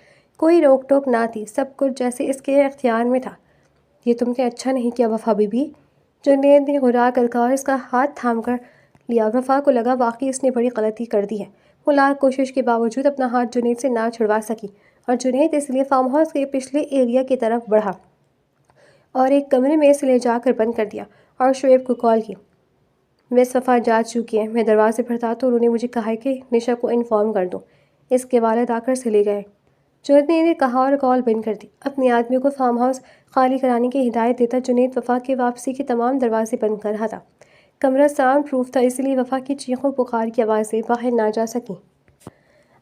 کوئی روک ٹوک نہ تھی، سب کچھ جیسے اس کے اختیار میں تھا۔ یہ تم نے اچھا نہیں کیا وفا بی بی، جنید نے گھرا کر کہا اور اس کا ہاتھ تھام کر لیا۔ وفا کو لگا واقعی اس نے بڑی غلطی کر دی ہے۔ وہ لاکھ کوشش کے باوجود اپنا ہاتھ جنید سے نہ چھڑوا سکی اور جنید اس لیے فارم ہاؤس کے پچھلے ایریا کی طرف بڑھا اور ایک کمرے میں اسے لے جا کر بند کر دیا اور شعیب کو کال کی۔ مس وفا جا چکی ہیں، میں دروازے پر تھا تو انہوں نے مجھے کہا کہ نشا کو انفارم کر دوں، اس کے والد آ کر سے لے گئے۔ جنید نے کہا اور کال بند کر دی۔ اپنے آدمیوں کو فارم ہاؤس خالی کرانے کی ہدایت دیتا جنید وفا کے واپسی کے تمام دروازے بند کر رہا تھا۔ کمرہ ساؤنڈ پروف تھا، اس لیے وفا کی چیخوں پکار کی آوازیں باہر نہ جا سکیں۔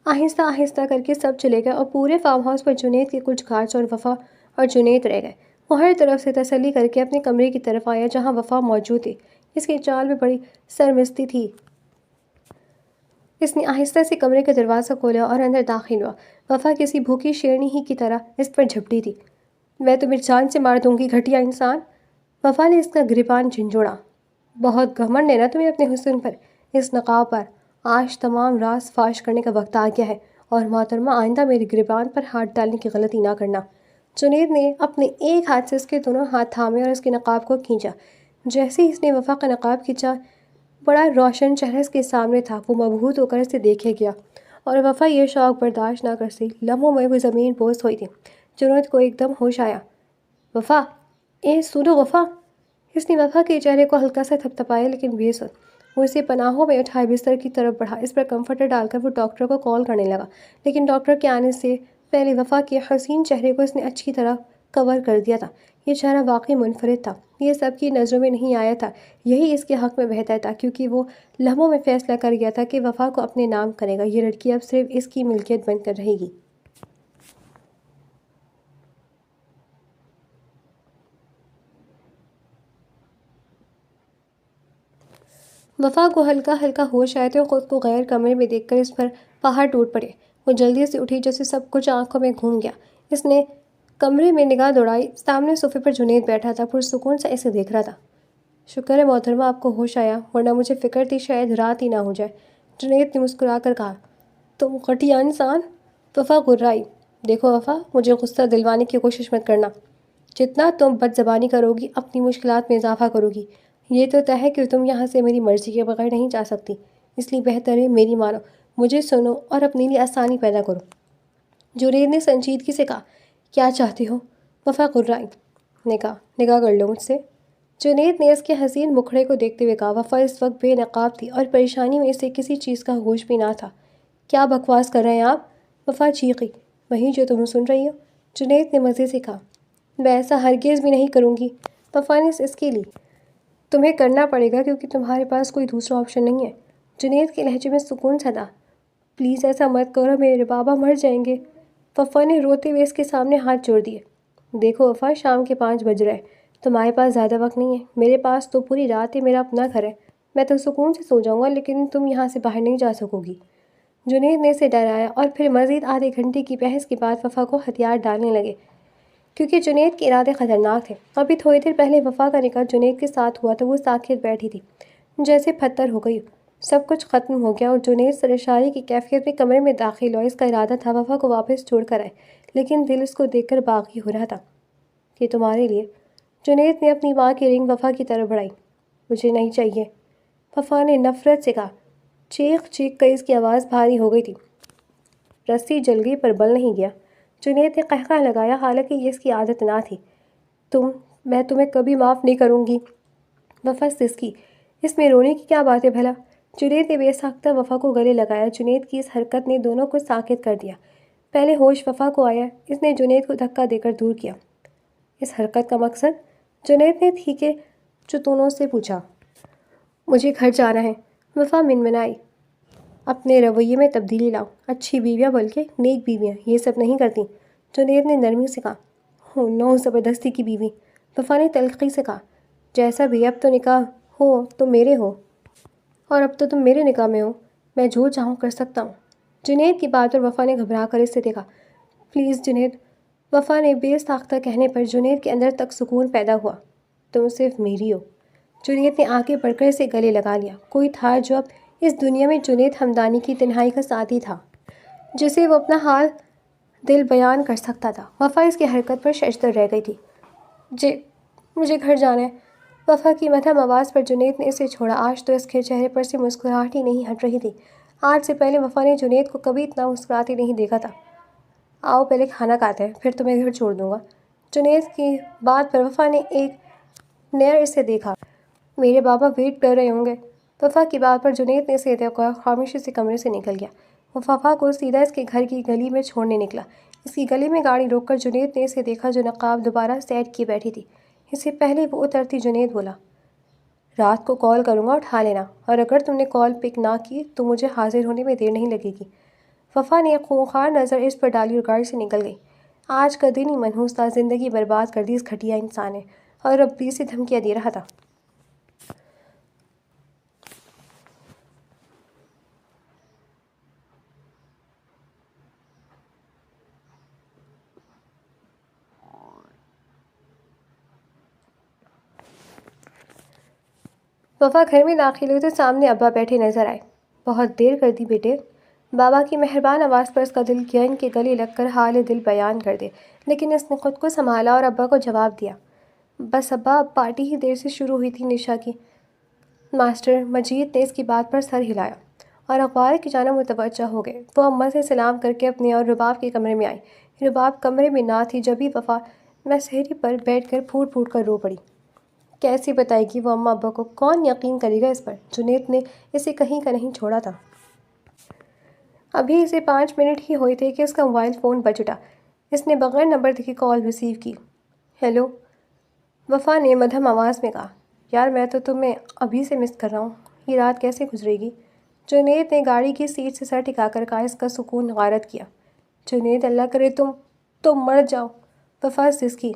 آہستہ آہستہ کر کے سب چلے گئے اور پورے فارم ہاؤس پر جنید کے کچھ گھاٹس اور وفا اور جنید رہ گئے۔ وہ ہر طرف سے تسلی کر کے اپنے کمرے کی طرف آیا جہاں وفا موجود تھی۔ اس کی چال میں بڑی سرمستی تھی۔ اس نے آہستہ سے کمرے کا دروازہ کھولا اور اندر داخل ہوا۔ وفا کسی بھوکی شیرنی ہی کی طرح اس پر جھپٹی تھی۔ میں تمہیں جان سے مار دوں گی گھٹیا انسان، وفا نے اس کا گریبان جھنجھوڑا۔ بہت گھمنڈ ہے نا تمہیں اپنے حسن پر، اس نقاب پر، آج تمام راز فاش کرنے کا وقت آ گیا ہے اور محترمہ آئندہ میرے گریبان پر ہاتھ ڈالنے کی غلطی نہ کرنا۔ جنید نے اپنے ایک ہاتھ سے اس کے دونوں ہاتھ تھامے اور اس کے نقاب کو کھینچا۔ جیسے ہی اس نے وفا کا نقاب کھینچا، بڑا روشن چہرہ اس کے سامنے تھا۔ وہ مبہوت ہو کر اسے دیکھے گیا اور وفا یہ شوق برداشت نہ کر سکی۔ لمحوں میں وہ زمین بوس ہوئی تھی۔ جنید کو ایک دم ہوش آیا۔ وفا، اے سنو وفا۔ اس نے وفا کے چہرے کو ہلکا سا تھپتھپایا لیکن بے سن۔ وہ اسے پناہوں میں اٹھائے بستر کی طرف بڑھا، اس پر کمفرٹر ڈال کر وہ ڈاکٹر کو کال کرنے لگا، لیکن ڈاکٹر کے آنے سے پہلے وفا کے حسین چہرے کو اس نے اچھی طرح کور کر دیا تھا۔ یہ چہرہ واقعی منفرد تھا، یہ سب کی نظروں میں نہیں آیا تھا، یہی اس کے حق میں بہتر تھا، کیونکہ وہ لمحوں میں فیصلہ کر گیا تھا کہ وفا کو اپنے نام کرے گا، یہ لڑکی اب صرف اس کی ملکیت بن کر رہے گی۔ وفا کو ہلکا ہلکا ہوش آئے تو خود کو غیر کمرے میں دیکھ کر اس پر پہاڑ ٹوٹ پڑے۔ وہ جلدی سے اٹھی، جیسے سب کچھ آنکھوں میں گھوم گیا۔ اس نے کمرے میں نگاہ دوڑائی، سامنے صوفے پر جنید بیٹھا تھا، پرسکون سے اسے دیکھ رہا تھا۔ شکر ہے محترمہ آپ کو ہوش آیا، ورنہ مجھے فکر تھی شاید رات ہی نہ ہو جائے، جنید نے مسکرا کر کہا۔ تم گھٹیا انسان، وفا غرائی۔ دیکھو وفا، مجھے غصہ دلوانے کی کوشش مت کرنا، جتنا تم بد زبانی کرو گی اپنی مشکلات میں اضافہ کرو گی۔ یہ تو طے ہے کہ تم یہاں سے میری مرضی کے بغیر نہیں جا سکتی، اس لیے بہتر ہے میری مانو، مجھے سنو اور اپنے لیے آسانی پیدا کرو۔ جنید نے سنجیدگی سے کہا، کیا چاہتے ہو؟ وفا غرائی۔ نکاح کر لو مجھ سے۔ جنید نے اس کے حسین مکھڑے کو دیکھتے ہوئے کہا۔ وفا اس وقت بے نقاب تھی اور پریشانی میں اسے کسی چیز کا ہوش بھی نہ تھا۔ کیا بکواس کر رہے ہیں آپ؟ وفا چیخی۔ وہی جو تم سن رہی ہو، جنید نے مزے سے کہا۔ میں ایسا ہرگز بھی نہیں کروں گی، وفا نے اس کے لی۔ تمہیں کرنا پڑے گا کیونکہ تمہارے پاس کوئی دوسرا آپشن نہیں ہے۔ جنید کے لہجے میں سکون سا تھا۔ پلیز ایسا مت کرو، میرے بابا مر جائیں گے۔ وفا نے روتے ہوئے اس کے سامنے ہاتھ جوڑ دیے۔ دیکھو وفا، شام کے 5 بج رہے، تمہارے پاس زیادہ وقت نہیں ہے، میرے پاس تو پوری رات ہے، میرا اپنا گھر ہے، میں تو سکون سے سو جاؤں گا، لیکن تم یہاں سے باہر نہیں جا سکو گی۔ جنید نے اسے ڈرایا اور پھر مزید آدھے گھنٹے کی بحث کے بعد وفا کو ہتھیار ڈالنے لگے، کیونکہ جنید کے ارادے خطرناک تھے۔ ابھی تھوڑی دیر پہلے وفا کا نکاح جنید کے ساتھ ہوا تو وہ ساکت بیٹھی تھی، جیسے پتھر ہو گئی۔ سب کچھ ختم ہو گیا اور جنید سرشاری کی کیفیت میں کمرے میں داخل ہوا۔ اس کا ارادہ تھا وفا کو واپس چھوڑ کر آئے، لیکن دل اس کو دیکھ کر باغی ہو رہا تھا۔ کہ تمہارے لیے۔ جنید نے اپنی ماں کی رنگ وفا کی طرف بڑھائی۔ مجھے نہیں چاہیے، وفا نے نفرت سے کہا۔ چیخ چیخ کر اس کی آواز بھاری ہو گئی تھی۔ رسی جل گئی پر بل نہیں گیا، جنید نے قہقہ لگایا، حالانکہ یہ اس کی عادت نہ تھی۔ میں تمہیں کبھی معاف نہیں کروں گی، وفا سسکی۔ اس میں رونے کی کیا بات ہے بھلا؟ جنید نے بے ساختہ وفا کو گلے لگایا۔ جنید کی اس حرکت نے دونوں کو ساکت کر دیا۔ پہلے ہوش وفا کو آیا، اس نے جنید کو دھکا دے کر دور کیا۔ اس حرکت کا مقصد؟ جنید نے تھیکے چتونوں سے پوچھا۔ مجھے گھر جانا ہے، وفا منمنائی۔ اپنے رویے میں تبدیلی لاؤ، اچھی بیویاں بلکہ نیک بیویاں یہ سب نہیں کرتی، جنید نے نرمی سے کہا۔ ہو نو، زبردستی کی بیوی، وفا نے تلخی سے کہا۔ جیسا بھی، اب تو نکاح ہو تو میرے ہو، اور اب تو تم میرے نکاح میں ہو، میں جو چاہوں کر سکتا ہوں۔ جنید کی بات پر وفا نے گھبرا کر اس سے دیکھا۔ پلیز جنید، وفا نے بے ساختہ کہنے پر جنید کے اندر تک سکون پیدا ہوا۔ تم صرف میری ہو۔ جنید نے آگے بڑھ کر اسے گلے لگا لیا۔ کوئی تھا جو اب اس دنیا میں جنید ہمدانی کی تنہائی کا ساتھی تھا، جسے وہ اپنا حال دل بیان کر سکتا تھا۔ وفا اس کی حرکت پر ششدر رہ گئی تھی۔ مجھے گھر جانا ہے، وفا کی مدھم آواز پر جنید نے اسے چھوڑا۔ آج تو اس کے چہرے پر سے مسکراہٹ ہی نہیں ہٹ رہی تھی۔ آج سے پہلے وفا نے جنید کو کبھی اتنا مسکراتے نہیں دیکھا تھا۔ آؤ پہلے کھانا کھاتے ہیں، پھر تمہیں گھر چھوڑ دوں گا۔ جنید کی بات پر وفا نے ایک نیر اسے دیکھا۔ میرے بابا ویٹ کر رہے ہوں گے۔ وفا کی بات پر جنید نے اسے دیکھا، خاموشی سے کمرے سے نکل گیا۔ وہ وفا کو سیدھا اس کے گھر کی گلی میں چھوڑنے نکلا۔ اس کی گلی میں گاڑی روک کر جنید نے اسے دیکھا، جو نقاب دوبارہ سیٹ کیے بیٹھی تھی۔ اس سے پہلے وہ اترتی جنید بولا، رات کو کال کروں گا، اٹھا لینا، اور اگر تم نے کال پک نہ کی تو مجھے حاضر ہونے میں دیر نہیں لگے گی۔ وفا نے ایک خونخوار نظر اس پر ڈالی اور گاڑی سے نکل گئی۔ آج کا دن ہی منحوس تھا، زندگی برباد کر دی اس گھٹیا انسان نے، اور اب بھی اسے دھمکیاں دے رہا تھا۔ وفا گھر میں داخل ہوئی تو سامنے ابا بیٹھے نظر آئے۔ بہت دیر کر دی بیٹے، بابا کی مہربان آواز پر اس کا دل کیا ان کے گلے لگ کر حال دل بیان کر دے، لیکن اس نے خود کو سنبھالا اور ابا کو جواب دیا، بس ابا، پارٹی ہی دیر سے شروع ہوئی تھی نشا کی۔ ماسٹر مجید نے اس کی بات پر سر ہلایا اور اخبار کی جانب متوجہ ہو گئے۔ وہ اماں سے سلام کر کے اپنے اور رباب کے کمرے میں آئی۔ رباب کمرے میں نہ تھی، جبھی وفا میں سہری پر بیٹھ کر پھوٹ پھوٹ کر رو پڑی۔ کیسی بتائے گی وہ اماں ابا کو؟ کون یقین کرے گا اس پر؟ جنید نے اسے کہیں کا نہیں چھوڑا تھا۔ ابھی اسے 5 منٹ ہی ہوئے تھے کہ اس کا موبائل فون بج اٹھا۔ اس نے بغیر نمبر دیکھے کال ریسیو کی۔ ہیلو، وفا نے مدھم آواز میں کہا۔ یار میں تو تمہیں ابھی سے مس کر رہا ہوں، یہ رات کیسے گزرے گی؟ جنید نے گاڑی کی سیٹ سے سر ٹکا کر کہا۔ اس کا سکون غارت کیا۔ جنید اللہ کرے تم مر جاؤ، وفا سسکی۔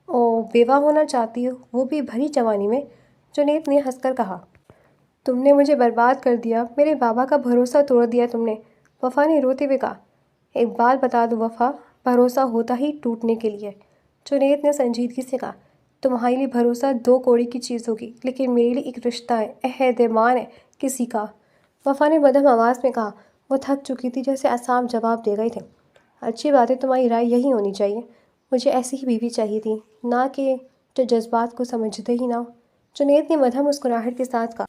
او بیوہ ہونا چاہتی ہو، وہ بھی بھری جوانی میں؟ جنید نے ہنس کر کہا۔ تم نے مجھے برباد کر دیا، میرے بابا کا بھروسہ توڑ دیا تم نے، وفا نے روتے ہوئے کہا۔ ایک بات بتا دو وفا، بھروسہ ہوتا ہی ٹوٹنے کے لیے۔ جنید نے سنجیدگی سے کہا۔ تمہارے لیے بھروسہ 2 کوڑی کی چیز ہوگی، لیکن میرے لیے ایک رشتہ ہے، عہد ایمان ہے کسی کا، وفا نے مدھم آواز میں کہا۔ وہ تھک چکی تھی، جیسے آسام جواب دے گئے تھے۔ اچھی بات ہے، تمہاری رائے یہی ہونی چاہیے۔ مجھے ایسی ہی بیوی چاہیے تھی، نہ کہ جو جذبات کو سمجھتے ہی نہ ہو۔ جنید نے مدھم مسکراہٹ کے ساتھ کہا۔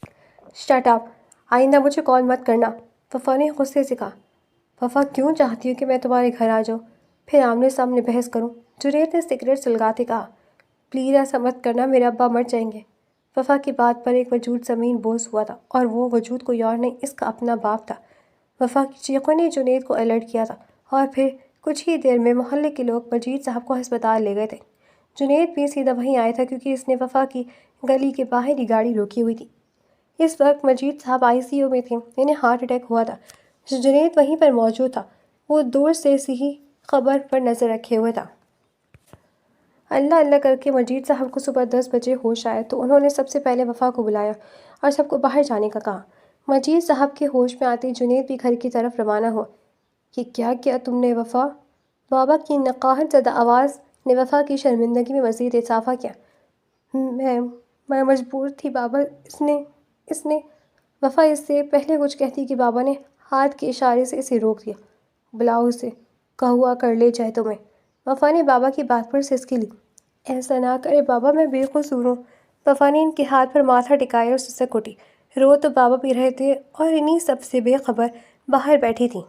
شٹ اپ، آئندہ مجھے کال مت کرنا، وفا نے غصے سے کہا۔ وفا کیوں چاہتی ہو کہ میں تمہارے گھر آ جاؤں، پھر آمنے سامنے بحث کروں؟ جنید نے سگریٹ سلگاتے کہا۔ پلیز ایسا مت کرنا، میرے ابا مر جائیں گے۔ وفا کی بات پر ایک وجود زمین بوس ہوا تھا، اور وہ وجود کوئی اور نہیں، اس کا اپنا باپ تھا۔ وفا کی چیخوں نے جنید کو الرٹ کیا تھا، اور پھر کچھ ہی دیر میں محلے کے لوگ مجید صاحب کو ہسپتال لے گئے تھے۔ جنید بھی سیدھا وہیں آیا تھا، کیونکہ اس نے وفا کی گلی کے باہر ہی گاڑی روکی ہوئی تھی۔ اس وقت مجید صاحب ICU میں تھے، انہیں ہارٹ اٹیک ہوا تھا۔ جنید وہیں پر موجود تھا، وہ دور سے سی خبر پر نظر رکھے ہوئے تھا۔ اللہ اللہ کر کے مجید صاحب کو صبح 10 بجے ہوش آیا تو انہوں نے سب سے پہلے وفا کو بلایا اور سب کو باہر جانے کا کہا۔ مجید صاحب کے ہوش میں آتے جنید بھی گھر کی طرف روانہ ہوا۔ یہ کیا کیا تم نے وفا؟ بابا کی نقاہت زدہ آواز نے وفا کی شرمندگی میں مزید اضافہ کیا۔ میں مجبور تھی بابا، اس نے وفا اس سے پہلے کچھ کہتی کہ بابا نے ہاتھ کے اشارے سے اسے روک دیا۔ بلاؤ اسے، کہوا کر لے جائے تمہیں، وفا نے بابا کی بات پر سسکی لی۔ ایسا نہ کرے بابا، میں بے قصور ہوں، وفا نے ان کے ہاتھ پر ماتھا ٹکایا اور سسک اٹھی۔ رو تو بابا بھی رہے تھے اور انہی سب سے بے خبر باہر بیٹھی تھی۔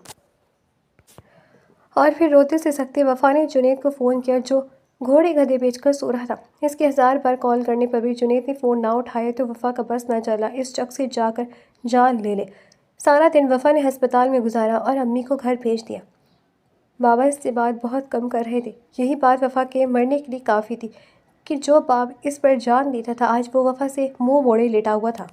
اور پھر روتے سسکتے وفا نے جنید کو فون کیا، جو گھوڑے گدھے بیچ کر سو رہا تھا۔ اس کے 1000 بار کال کرنے پر بھی جنید نے فون نہ اٹھایا تو وفا کا بس نہ چلا اس شخص سے جا کر جان لے لے۔ سارا دن وفا نے ہسپتال میں گزارا اور امی کو گھر بھیج دیا۔ بابا اس سے بات بہت کم کر رہے تھے۔ یہی بات وفا کے مرنے کے لیے کافی تھی کہ جو باپ اس پر جان دیتا تھا آج وہ وفا سے منہ موڑے لیٹا ہوا تھا۔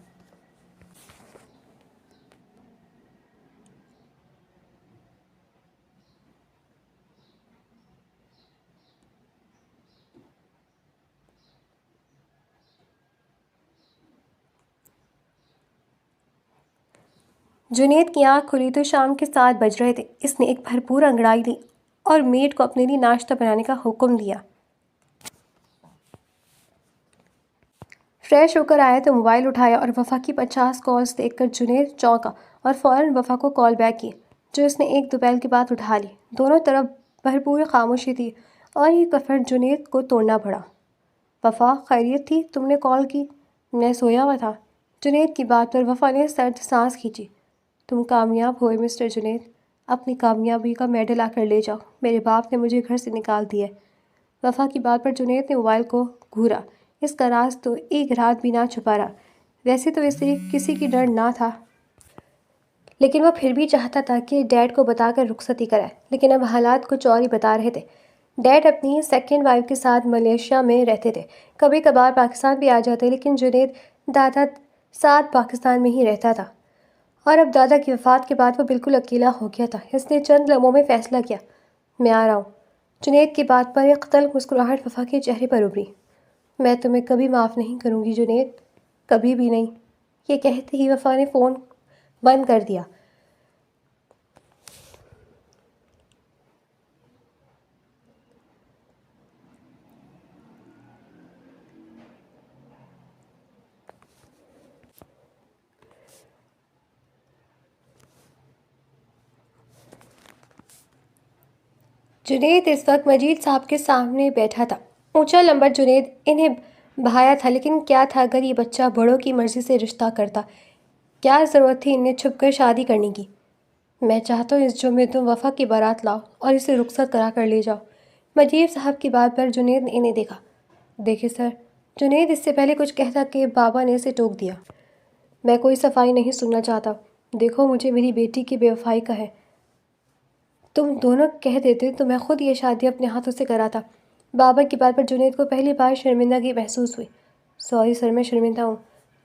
جنید کی آنکھ کھلی تو شام کے 7 بج رہے تھے۔ اس نے ایک بھرپور انگڑائی لی اور میڈ کو اپنے لیے ناشتہ بنانے کا حکم دیا۔ فریش ہو کر آیا تو موبائل اٹھایا اور وفا کی 50 کالز دیکھ کر جنید چونکا اور فوراً وفا کو کال بیک کی، جو اس نے 1-2 بیل کے بعد اٹھا لی۔ دونوں طرف بھرپور خاموشی تھی اور یہ کفر جنید کو توڑنا پڑا۔ وفا خیریت تھی؟ تم نے کال کی؟ میں سویا ہوا تھا۔ جنید کی بات پر وفا نے سرد سانس کھینچی۔ تم کامیاب ہوئے مسٹر جنید، اپنی کامیابی کا میڈل آ کر لے جاؤ، میرے باپ نے مجھے گھر سے نکال دیا ہے۔ وفا کی بات پر جنید نے موبائل کو گھورا۔ اس کا راز تو ایک رات بھی نہ چھپا رہا۔ ویسے تو اسے کسی کی ڈر نہ تھا، لیکن وہ پھر بھی چاہتا تھا کہ ڈیڈ کو بتا کر رخصتی کرائے، لیکن اب حالات کچھ اور ہی بتا رہے تھے۔ ڈیڈ اپنی سیکنڈ وائف کے ساتھ ملیشیا میں رہتے تھے، کبھی کبھار پاکستان بھی آ جاتے، لیکن جنید دادا ساتھ پاکستان میں ہی رہتا تھا، اور اب دادا کی وفات کے بعد وہ بالکل اکیلا ہو گیا تھا۔ اس نے چند لمحوں میں فیصلہ کیا۔ میں آ رہا ہوں۔ جنید کی بات پر ایک تلخ مسکراہٹ وفا کے چہرے پر ابھری۔ میں تمہیں کبھی معاف نہیں کروں گی جنید، کبھی بھی نہیں۔ یہ کہتے ہی وفا نے فون بند کر دیا۔ جنید اس وقت مجید صاحب کے سامنے بیٹھا تھا۔ اونچا لمبا جنید انہیں بھایا تھا، لیکن کیا تھا اگر یہ بچہ بڑوں کی مرضی سے رشتہ کرتا؟ کیا ضرورت تھی انہیں چھپ کر شادی کرنے کی؟ میں چاہتا ہوں اس جمعے تم وفا کی بارات لاؤ اور اسے رخصت کرا کر لے جاؤ۔ مجیب صاحب کی بات پر جنید نے انہیں دیکھا۔ دیکھیں سر، جنید اس سے پہلے کچھ کہتا کہ بابا نے اسے ٹوک دیا۔ میں کوئی صفائی نہیں سننا چاہتا۔ دیکھو مجھے میری بیٹی کی بے وفائی کا ہے۔ تم دونوں کہہ دیتے تو میں خود یہ شادی اپنے ہاتھوں سے کراتا۔ بابا کی بات پر جنید کو پہلی بار شرمندگی محسوس ہوئی۔ سوری سر، میں شرمندہ ہوں۔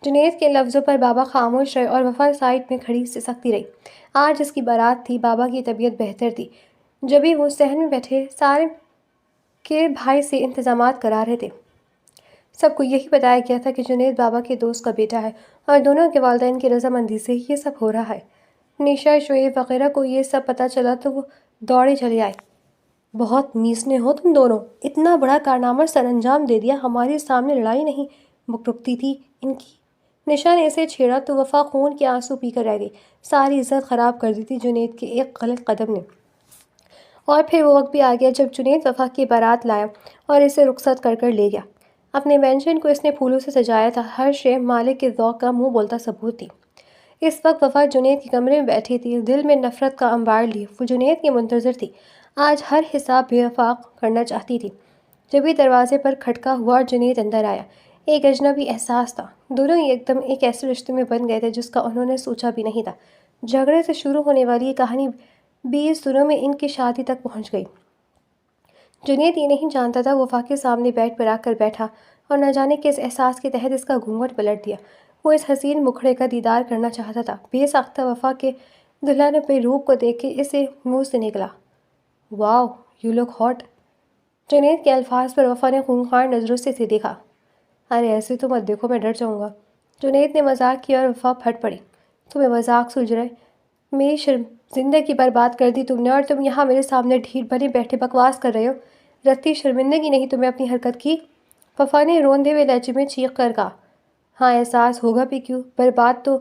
جنید کے لفظوں پر بابا خاموش رہے اور وفا سائڈ میں کھڑی سے سکتی رہی۔ آج اس کی بارات تھی، بابا کی طبیعت بہتر تھی۔ جبھی وہ صحن میں بیٹھے سارے کے بھائی سے انتظامات کرا رہے تھے۔ سب کو یہی بتایا گیا تھا کہ جنید بابا کے دوست کا بیٹا ہے اور دونوں کے والدین کی رضامندی سے یہ سب ہو رہا ہے۔ نشا، شعیب وغیرہ کو یہ سب پتہ چلا تو وہ دوڑے چلے آئے۔ بہت میسنے ہو تم دونوں، اتنا بڑا کارنامہ سر انجام دے دیا، ہمارے سامنے لڑائی نہیں رکتی تھی ان کی۔ نشا نے اسے چھیڑا تو وفا خون کے آنسو پی کر رہ گئی۔ ساری عزت خراب کر دی تھی جنید کے ایک غلط قدم نے۔ اور پھر وہ وقت بھی آ گیا جب جنید وفا کی بارات لایا اور اسے رخصت کر لے گیا۔ اپنے مینشن کو اس نے پھولوں سے سجایا تھا، ہر شے مالک کے ذوق کا منہ بولتا ثبوت تھی۔ اس وقت وفا جنید کے کمرے میں بیٹھی تھی، دل میں نفرت کا انبار لیے وہ جنید کی منتظر تھی۔ آج ہر حساب بے وفاق کرنا چاہتی تھی۔ جبھی دروازے پر کھٹکا ہوا اور جنید اندر آیا، ایک اجنبی احساس تھا۔ دونوں ایک دم ایک ایسے رشتے میں بن گئے تھے جس کا انہوں نے سوچا بھی نہیں تھا۔ جھگڑے سے شروع ہونے والی یہ کہانی 20 دنوں میں ان کی شادی تک پہنچ گئی۔ جنید یہ نہیں جانتا تھا وفا کے سامنے بیڈ پر آ کر بیٹھا اور نہ جانے کس احساس کے تحت اس کا گھونگھٹ پلٹ دیا۔ وہ اس حسین مکھڑے کا دیدار کرنا چاہتا تھا۔ بے ساختہ وفا کے دلہن پہ روپ کو دیکھ کے اسے منہ سے نکلا، واو یو لک ہاٹ۔ جنید کے الفاظ پر وفا نے خونخوار نظروں سے اسے دیکھا۔ ارے ایسے تو مت دیکھو، میں ڈر جاؤں گا۔ جنید نے مذاق کیا اور وفا پھٹ پڑی۔ تمہیں مذاق سوجھ رہا ہے؟ میری زندگی برباد کر دی تم نے، اور تم یہاں میرے سامنے ڈھیل بنے بیٹھے بکواس کر رہے ہو۔ رتی شرمندگی نہیں تمہیں اپنی حرکت کی؟ وفا نے روندے ہوئے لہجے میں چیخ کر کہا۔ ہاں احساس ہوگا بھی کیوں، برباد تو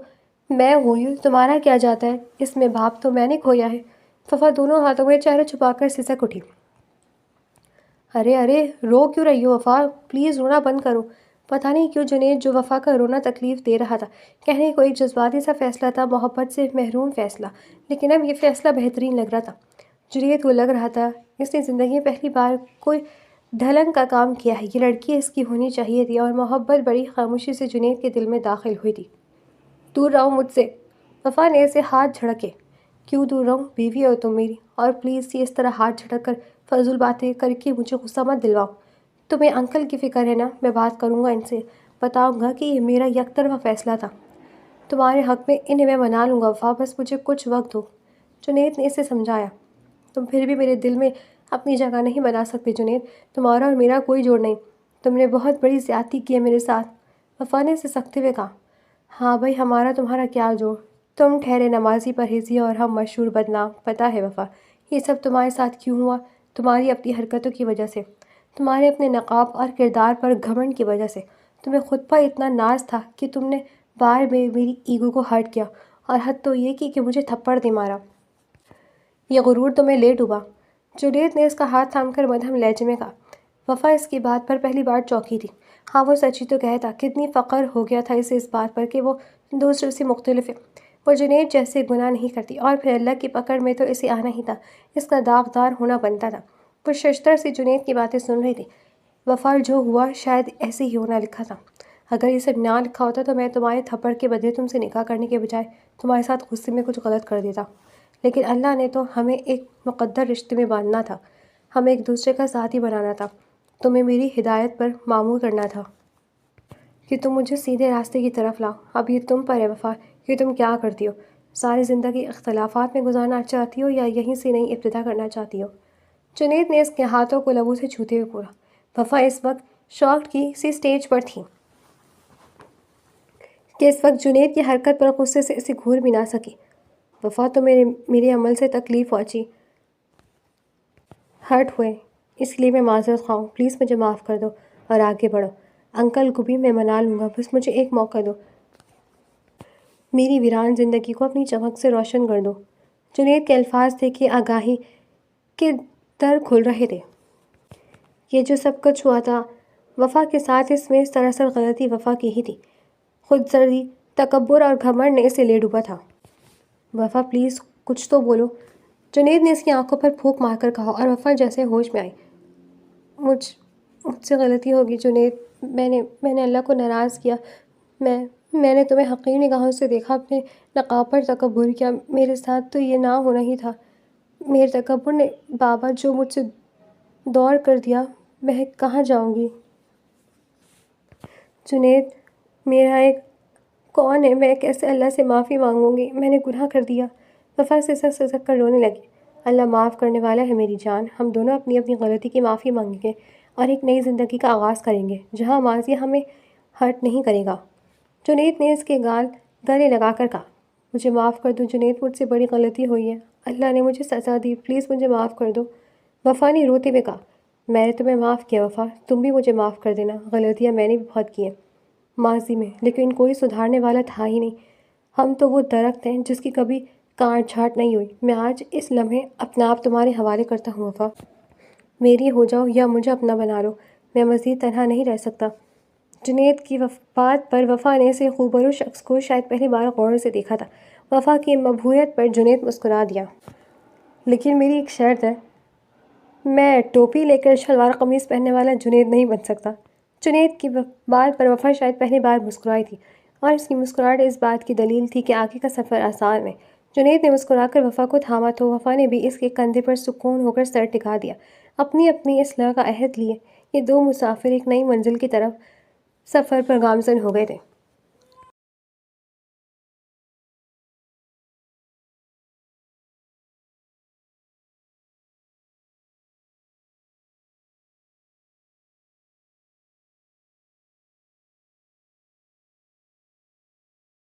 میں ہوئی ہوں، تمہارا کیا جاتا ہے اس میں؟ باپ تو میں نے کھویا ہے۔ وفا دونوں ہاتھوں میں چہرہ چھپا کر سسک اٹھی۔ ارے رو کیوں رہی ہو وفا؟ پلیز رونا بند کرو۔ پتہ نہیں کیوں جنید جو وفا کا رونا تکلیف دے رہا تھا۔ کہنے کو ایک جذباتی سا فیصلہ تھا، محبت سے محروم فیصلہ، لیکن اب یہ فیصلہ بہترین لگ رہا تھا۔ جنید کو لگ رہا تھا اس نے زندگی میں پہلی بار کوئی ڈھلن کا کام کیا ہے، یہ لڑکی اس کی ہونی چاہیے تھی، اور محبت بڑی خاموشی سے جنید کے دل میں داخل ہوئی تھی۔ دور رہو مجھ سے، وفا نے اسے ہاتھ جھڑکے۔ کیوں دور رہوں؟ بیوی ہو تم میری، اور پلیز یہ اس طرح ہاتھ جھڑک کر فضول باتیں کر کے مجھے غصہ مت دلواؤ۔ تمہیں انکل کی فکر ہے نا؟ میں بات کروں گا ان سے، بتاؤں گا کہ یہ میرا یک طرفہ فیصلہ تھا۔ تمہارے حق میں انہیں میں منا لوں گا وفا، بس مجھے کچھ وقت دو۔ جنید نے اسے سمجھایا۔ تم پھر بھی میرے دل میں اپنی جگہ نہیں بنا سکتے جنید، تمہارا اور میرا کوئی جوڑ نہیں۔ تم نے بہت بڑی زیادتی کی ہے میرے ساتھ، وفا نے اسے سکتے ہوئے کہا۔ ہاں بھائی، ہمارا تمہارا کیا جوڑ؟ تم ٹھہرے نمازی پرہیزی اور ہم مشہور بدنام۔ پتہ ہے وفا، یہ سب تمہارے ساتھ کیوں ہوا؟ تمہاری اپنی حرکتوں کی وجہ سے، تمہارے اپنے نقاب اور کردار پر گھمنڈ کی وجہ سے۔ تمہیں خود پر اتنا ناز تھا کہ تم نے بار میں میری ایگو کو ہرٹ کیا، اور حد تو یہ کی کہ مجھے تھپڑ دے مارا۔ یہ غرور تمہیں لے ڈوبا۔ جنید نے اس کا ہاتھ تھام کر مدھم لہجے میں کہا۔ وفا اس کی بات پر پہلی بار چونکی تھی۔ ہاں وہ سچی تو کہتا، کتنی فخر ہو گیا تھا اسے اس بات پر کہ وہ دوسروں سے مختلف ہے، وہ جنید جیسے گناہ نہیں کرتی، اور پھر اللہ کی پکڑ میں تو اسے آنا ہی تھا، اس کا داغدار ہونا بنتا تھا۔ وہ ششدر سے جنید کی باتیں سن رہی تھی۔ وفا جو ہوا شاید ایسے ہی ہونا لکھا تھا۔ اگر یہ سب نہ لکھا ہوتا تو میں تمہارے تھپڑ کے بدلے تم سے نکاح کرنے کے بجائے تمہارے ساتھ غصے میں کچھ غلط کر دیتا۔ لیکن اللہ نے تو ہمیں ایک مقدر رشتے میں باندھنا تھا، ہمیں ایک دوسرے کا ساتھی بنانا تھا، تمہیں میری ہدایت پر معمور کرنا تھا کہ تم مجھے سیدھے راستے کی طرف لاؤ۔ اب یہ تم پر ہے وفا کہ تم کیا کرتی ہو، ساری زندگی اختلافات میں گزارنا چاہتی ہو یا یہیں سے نئی ابتدا کرنا چاہتی ہو؟ جنید نے اس کے ہاتھوں کو لبوں سے چھوتے ہوئے پورا۔ وفا اس وقت شاکڈ کی سی اسٹیج پر تھی کہ اس وقت جنید کی حرکت پر غصے سے اسے گھور بھی نہ سکی۔ وفا تو میرے عمل سے تکلیف پہنچی، ہرٹ ہوئے، اس لیے میں معذرت خواہ ہوں، پلیز مجھے معاف کر دو اور آگے بڑھو۔ انکل کو بھی میں منا لوں گا، بس مجھے ایک موقع دو، میری ویران زندگی کو اپنی چمک سے روشن کر دو۔ جنید کے الفاظ تھے کہ آگاہی کے در کھل رہے تھے۔ یہ جو سب کچھ ہوا تھا وفا کے ساتھ، اس میں سراسر غلطی وفا کی ہی تھی۔ خود سردی، تکبر اور گھمنڈ نے اسے لے ڈوبا تھا۔ وفا پلیز کچھ تو بولو، جنید نے اس کی آنکھوں پر پھونک مار کر کہا، اور وفا جیسے ہوش میں آئی۔ مجھ سے غلطی ہوگی جنید، میں نے اللہ کو ناراض کیا، میں نے تمہیں حقیر نگاہوں سے دیکھا، اپنے نقاب پر تکبر کیا، میرے ساتھ تو یہ نہ ہونا ہی تھا، میرے تکبر نے بابا جو مجھ سے دور کر دیا، میں کہاں جاؤں گی؟ جنید، میرا ایک کون ہے، میں کیسے اللہ سے معافی مانگوں گی؟ میں نے گناہ کر دیا۔ وفا سسک سسک کر رونے لگی۔ اللہ معاف کرنے والا ہے میری جان، ہم دونوں اپنی اپنی غلطی کی معافی مانگیں گے اور ایک نئی زندگی کا آغاز کریں گے جہاں ماضی ہمیں ہرٹ نہیں کرے گا۔ جنید نے اس کے گلے لگا کر کہا، مجھے معاف کر دو جنید، مجھ سے بڑی غلطی ہوئی ہے، اللہ نے مجھے سزا دی، پلیز مجھے معاف کر دو۔ وفا نے روتے ہوئے کہا، میں نے تمہیں معاف کیا وفا، تم بھی مجھے معاف کر دینا، غلطیاں میں نے بھی بہت کی ہیں ماضی میں، لیکن کوئی سدھارنے والا تھا ہی نہیں۔ ہم تو وہ درخت ہیں جس کی کبھی کاٹ چھانٹ نہیں ہوئی۔ میں آج اس لمحے اپنا آپ تمہارے حوالے کرتا ہوں وفا، میری ہو جاؤ یا مجھے اپنا بنا لو، میں مزید تنہا نہیں رہ سکتا۔ جنید کی بات پر وفا نے اسے خوبرو شخص کو شاید پہلی بار غور سے دیکھا تھا۔ وفا کی مبہوت پر جنید مسکرا دیا، لیکن میری ایک شرط ہے، میں ٹوپی لے کر شلوار قمیض پہننے والا جنید نہیں بن سکتا۔ جنید کی بات پر وفا شاید پہلی بار مسکرائی تھی، اور اس کی مسکراہٹ اس بات کی دلیل تھی کہ آگے کا سفر آسان ہے۔ جنید نے مسکرا کر وفا کو تھاما تو وفا نے بھی اس کے کندھے پر سکون ہو کر سر ٹکا دیا۔ اپنی اصلاح کا عہد لیے یہ دو مسافر ایک نئی منزل کی طرف سفر پر گامزن ہو گئے تھے۔